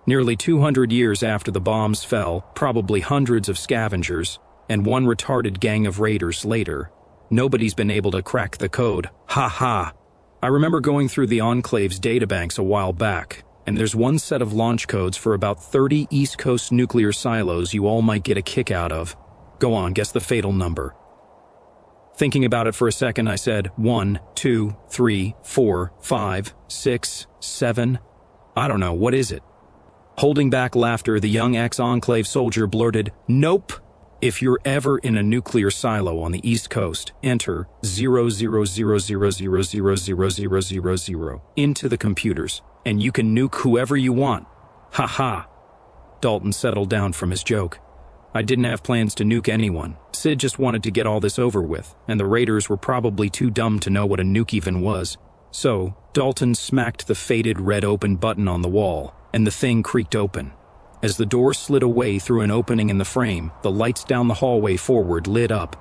Nearly 200 years after the bombs fell, probably hundreds of scavengers, and one retarded gang of raiders later, nobody's been able to crack the code, ha ha. I remember going through the Enclave's databanks a while back, and there's one set of launch codes for about 30 East Coast nuclear silos you all might get a kick out of. Go on, guess the fatal number." Thinking about it for a second, I said, 1, 2, 3, 4, 5, 6, 7. I don't know, what is it? Holding back laughter, the young ex-Enclave soldier blurted, "Nope. If you're ever in a nuclear silo on the East Coast, enter 0000000000 into the computers, and you can nuke whoever you want. Ha ha." Dalton settled down from his joke. I didn't have plans to nuke anyone. Sid just wanted to get all this over with, and the raiders were probably too dumb to know what a nuke even was. So, Dalton smacked the faded red open button on the wall, and the thing creaked open. As the door slid away through an opening in the frame, the lights down the hallway forward lit up.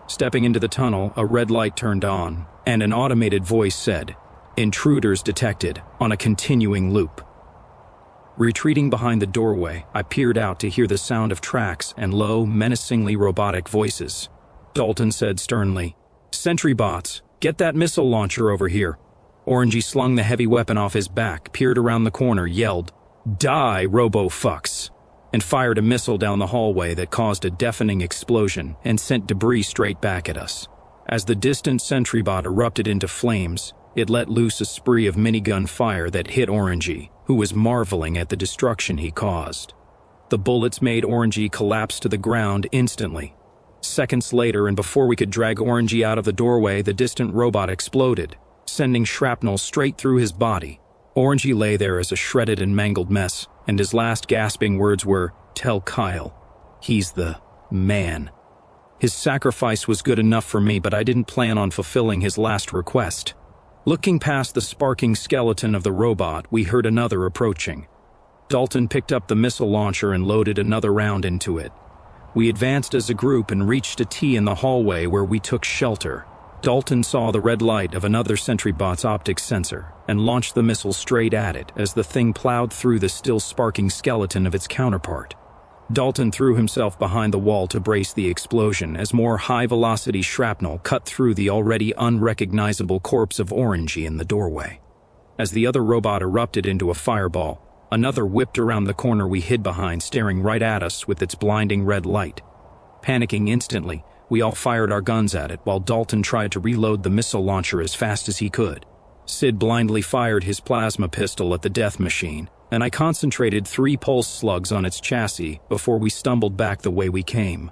Stepping into the tunnel, a red light turned on, and an automated voice said, "Intruders detected," on a continuing loop. Retreating behind the doorway, I peered out to hear the sound of tracks and low, menacingly robotic voices. Dalton said sternly, "Sentry bots, get that missile launcher over here." Orangey slung the heavy weapon off his back, peered around the corner, yelled, "Die, robo-fucks," and fired a missile down the hallway that caused a deafening explosion and sent debris straight back at us. As the distant sentry bot erupted into flames, it let loose a spree of minigun fire that hit Orangey, who was marveling at the destruction he caused. The bullets made Orangey collapse to the ground instantly. Seconds later, and before we could drag Orangey out of the doorway, the distant robot exploded, sending shrapnel straight through his body. Orangey lay there as a shredded and mangled mess, and his last gasping words were, "Tell Kyle. He's the man." His sacrifice was good enough for me, but I didn't plan on fulfilling his last request. Looking past the sparking skeleton of the robot, we heard another approaching. Dalton picked up the missile launcher and loaded another round into it. We advanced as a group and reached a T in the hallway where we took shelter. Dalton saw the red light of another sentry bot's optics sensor and launched the missile straight at it as the thing plowed through the still sparking skeleton of its counterpart. Dalton threw himself behind the wall to brace the explosion as more high-velocity shrapnel cut through the already unrecognizable corpse of Orangey in the doorway. As the other robot erupted into a fireball, another whipped around the corner we hid behind, staring right at us with its blinding red light. Panicking instantly, we all fired our guns at it while Dalton tried to reload the missile launcher as fast as he could. Sid blindly fired his plasma pistol at the death machine, and I concentrated 3 pulse slugs on its chassis before we stumbled back the way we came.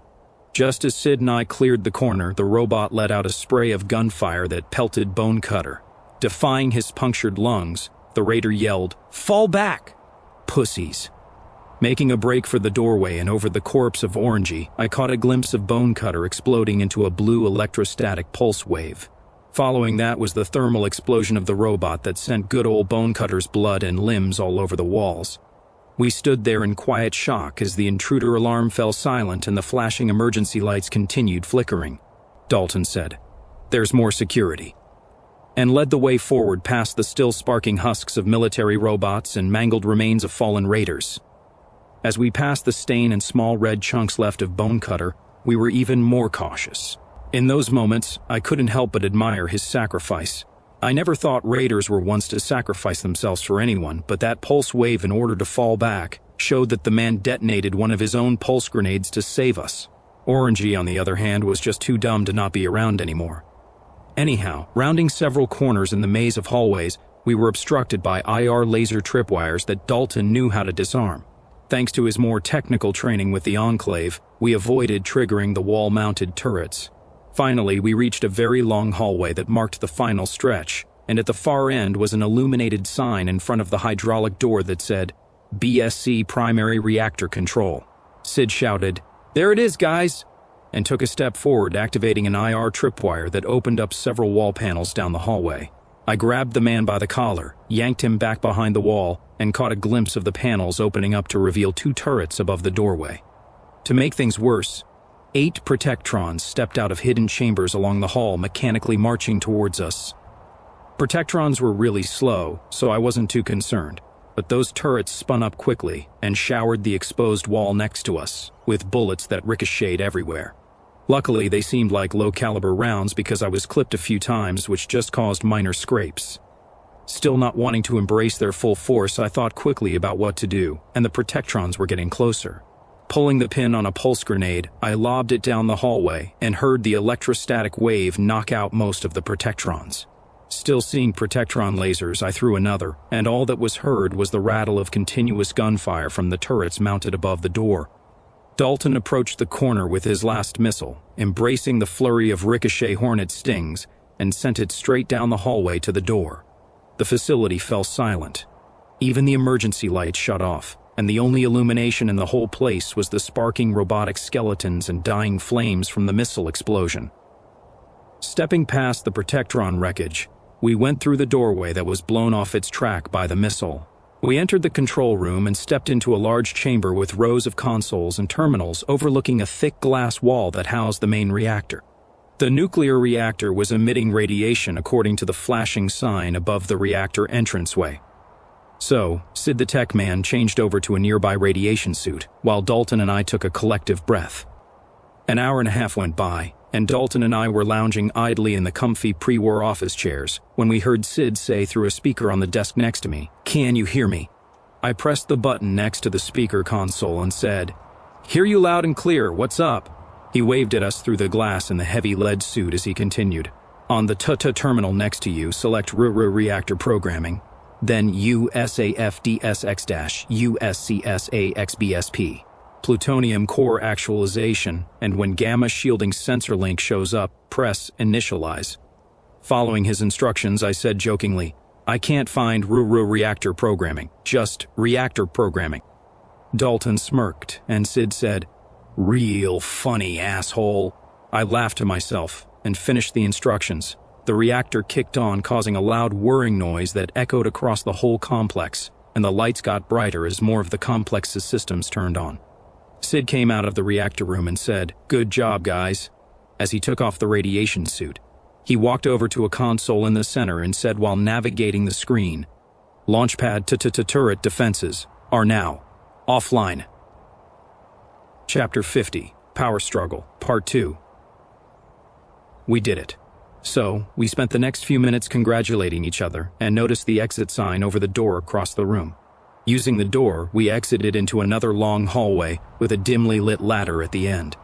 Just as Sid and I cleared the corner, the robot let out a spray of gunfire that pelted Bone Cutter. Defying his punctured lungs, the raider yelled, "Fall back! Pussies!" Making a break for the doorway and over the corpse of Orangey, I caught a glimpse of Bone Cutter exploding into a blue electrostatic pulse wave. Following that was the thermal explosion of the robot that sent good old Bone Cutter's blood and limbs all over the walls. We stood there in quiet shock as the intruder alarm fell silent and the flashing emergency lights continued flickering. Dalton said, "There's more security," and led the way forward past the still sparking husks of military robots and mangled remains of fallen raiders. As we passed the stain and small red chunks left of Bone Cutter, we were even more cautious. In those moments, I couldn't help but admire his sacrifice. I never thought raiders were ones to sacrifice themselves for anyone, but that pulse wave in order to fall back showed that the man detonated one of his own pulse grenades to save us. Orangey, on the other hand, was just too dumb to not be around anymore. Anyhow, rounding several corners in the maze of hallways, we were obstructed by IR laser tripwires that Dalton knew how to disarm. Thanks to his more technical training with the Enclave, we avoided triggering the wall-mounted turrets. Finally, we reached a very long hallway that marked the final stretch, and at the far end was an illuminated sign in front of the hydraulic door that said, BSC Primary Reactor Control. Sid shouted, "There it is, guys!" and took a step forward, activating an IR tripwire that opened up several wall panels down the hallway. I grabbed the man by the collar, yanked him back behind the wall, and caught a glimpse of the panels opening up to reveal 2 turrets above the doorway. To make things worse, 8 Protectrons stepped out of hidden chambers along the hall, mechanically marching towards us. Protectrons were really slow, so I wasn't too concerned, but those turrets spun up quickly and showered the exposed wall next to us with bullets that ricocheted everywhere. Luckily, they seemed like low-caliber rounds because I was clipped a few times, which just caused minor scrapes. Still not wanting to embrace their full force, I thought quickly about what to do, and the Protectrons were getting closer. Pulling the pin on a pulse grenade, I lobbed it down the hallway and heard the electrostatic wave knock out most of the Protectrons. Still seeing Protectron lasers, I threw another, and all that was heard was the rattle of continuous gunfire from the turrets mounted above the door. Dalton approached the corner with his last missile, embracing the flurry of ricochet hornet stings, and sent it straight down the hallway to the door. The facility fell silent. Even the emergency lights shut off, and the only illumination in the whole place was the sparking robotic skeletons and dying flames from the missile explosion. Stepping past the Protectron wreckage, we went through the doorway that was blown off its track by the missile. We entered the control room and stepped into a large chamber with rows of consoles and terminals overlooking a thick glass wall that housed the main reactor. The nuclear reactor was emitting radiation according to the flashing sign above the reactor entranceway. So, Sid the tech man changed over to a nearby radiation suit, while Dalton and I took a collective breath. An hour and a half went by, and Dalton and I were lounging idly in the comfy pre-war office chairs when we heard Sid say through a speaker on the desk next to me, "Can you hear me?" I pressed the button next to the speaker console and said, "Hear you loud and clear, what's up?" He waved at us through the glass in the heavy lead suit as he continued, "On the terminal next to you, select reactor programming, then USAFDSX-USCSAXBSP. Plutonium core actualization, and when gamma shielding sensor link shows up, press initialize." Following his instructions, I said jokingly, "I can't find reactor programming, just reactor programming." Dalton smirked, and Sid said, "Real funny, asshole." I laughed to myself and finished the instructions. The reactor kicked on, causing a loud whirring noise that echoed across the whole complex, and the lights got brighter as more of the complex's systems turned on. Sid came out of the reactor room and said, "Good job, guys," as he took off the radiation suit. He walked over to a console in the center and said while navigating the screen, "Launchpad turret defenses are now offline." Chapter 50, Power Struggle, Part 2. We did it. So, we spent the next few minutes congratulating each other and noticed the exit sign over the door across the room. Using the door, we exited into another long hallway with a dimly lit ladder at the end.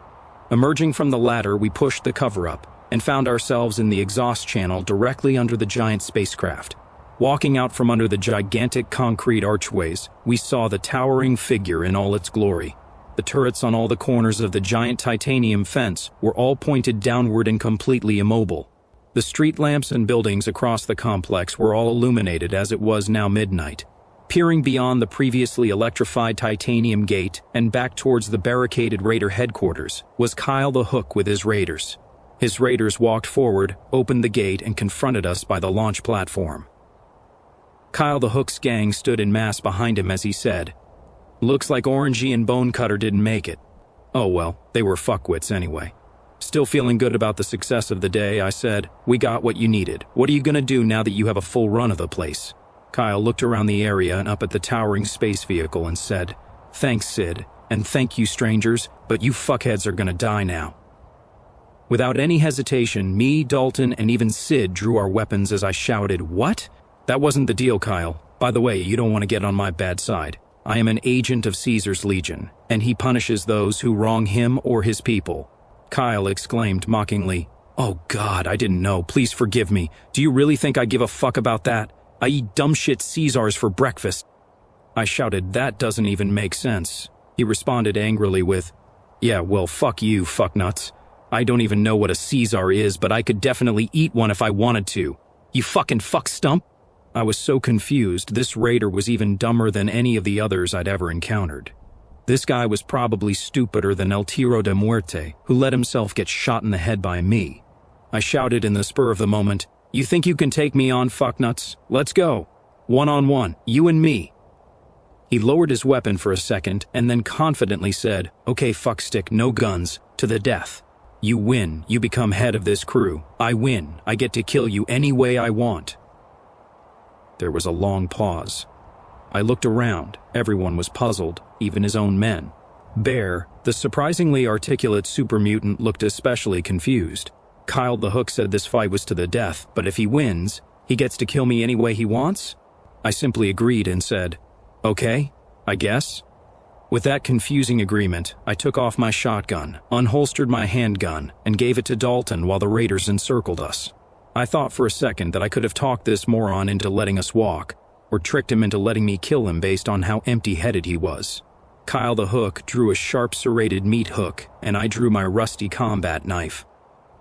Emerging from the ladder, we pushed the cover up and found ourselves in the exhaust channel directly under the giant spacecraft. Walking out from under the gigantic concrete archways, we saw the towering figure in all its glory. The turrets on all the corners of the giant titanium fence were all pointed downward and completely immobile. The street lamps and buildings across the complex were all illuminated as it was now midnight. Peering beyond the previously electrified titanium gate and back towards the barricaded Raider headquarters was Kyle the Hook with his Raiders. His Raiders walked forward, opened the gate, and confronted us by the launch platform. Kyle the Hook's gang stood in mass behind him as he said, "Looks like Orangey and Bonecutter didn't make it." Oh well, they were fuckwits anyway. Still feeling good about the success of the day, I said, "We got what you needed. What are you gonna do now that you have a full run of the place?" Kyle looked around the area and up at the towering space vehicle and said, "Thanks, Sid, and thank you, strangers, but you fuckheads are gonna die now." Without any hesitation, me, Dalton, and even Sid drew our weapons as I shouted, "What?" "That wasn't the deal, Kyle. By the way, you don't want to get on my bad side. I am an agent of Caesar's Legion, and he punishes those who wrong him or his people." Kyle exclaimed mockingly, Oh God, I didn't know. Please forgive me. Do you really think I give a fuck about that? I eat dumb shit Caesars for breakfast. I shouted, that doesn't even make sense. He responded angrily with, yeah, well, fuck you, fucknuts. I don't even know what a Caesar is, but I could definitely eat one if I wanted to. You fucking fuck stump? I was so confused. This raider was even dumber than any of the others I'd ever encountered. This guy was probably stupider than El Tiro de Muerte, who let himself get shot in the head by me. I shouted in the spur of the moment, you think you can take me on, fucknuts? Let's go. 1-on-1, you and me. He lowered his weapon for a second and then confidently said, okay, fuckstick, no guns, to the death. You win, you become head of this crew. I win, I get to kill you any way I want. There was a long pause. I looked around. Everyone was puzzled, even his own men. Bear, the surprisingly articulate super mutant, looked especially confused. Kyle the Hook said this fight was to the death, but if he wins, he gets to kill me any way he wants? I simply agreed and said, okay, I guess. With that confusing agreement, I took off my shotgun, unholstered my handgun, and gave it to Dalton while the raiders encircled us. I thought for a second that I could have talked this moron into letting us walk, or tricked him into letting me kill him based on how empty-headed he was. Kyle the Hook drew a sharp serrated meat hook, and I drew my rusty combat knife.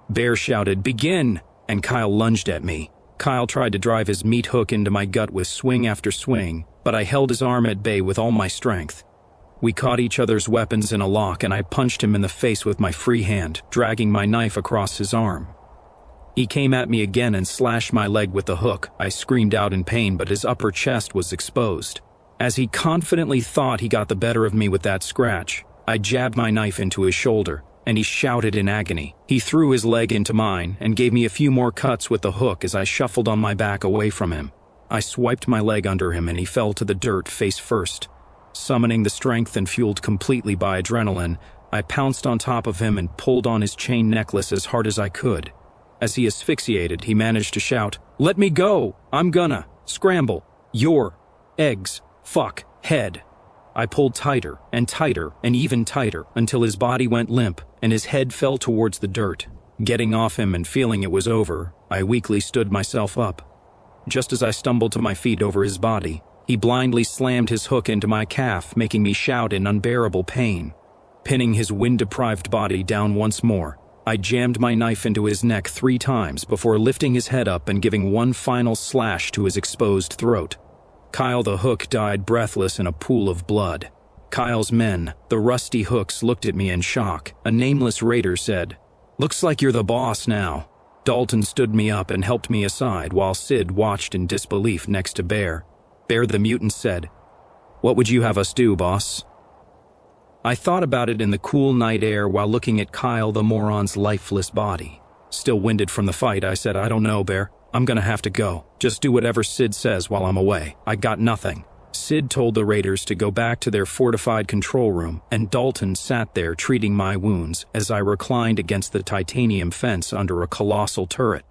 Bear shouted, begin, and Kyle lunged at me. Kyle tried to drive his meat hook into my gut with swing after swing, but I held his arm at bay with all my strength. We caught each other's weapons in a lock, and I punched him in the face with my free hand, dragging my knife across his arm. He came at me again and slashed my leg with the hook. I screamed out in pain, but his upper chest was exposed. As he confidently thought he got the better of me with that scratch, I jabbed my knife into his shoulder, and he shouted in agony. He threw his leg into mine and gave me a few more cuts with the hook as I shuffled on my back away from him. I swiped my leg under him and he fell to the dirt face first. Summoning the strength and fueled completely by adrenaline, I pounced on top of him and pulled on his chain necklace as hard as I could. As he asphyxiated, he managed to shout, let me go! I'm gonna scramble your eggs, fuck, head. I pulled tighter and tighter and even tighter until his body went limp and his head fell towards the dirt. Getting off him and feeling it was over, I weakly stood myself up. Just as I stumbled to my feet over his body, he blindly slammed his hook into my calf, making me shout in unbearable pain. Pinning his wind-deprived body down once more, I jammed my knife into his neck 3 times before lifting his head up and giving one final slash to his exposed throat. Kyle the Hook died breathless in a pool of blood. Kyle's men, the Rusty Hooks, looked at me in shock. A nameless raider said, looks like you're the boss now. Dalton stood me up and helped me aside while Sid watched in disbelief next to Bear. Bear the mutant said, what would you have us do, boss? I thought about it in the cool night air while looking at Kyle the moron's lifeless body. Still winded from the fight, I said, I don't know, Bear. I'm gonna have to go. Just do whatever Sid says while I'm away. I got nothing. Sid told the raiders to go back to their fortified control room, and Dalton sat there treating my wounds as I reclined against the titanium fence under a colossal turret.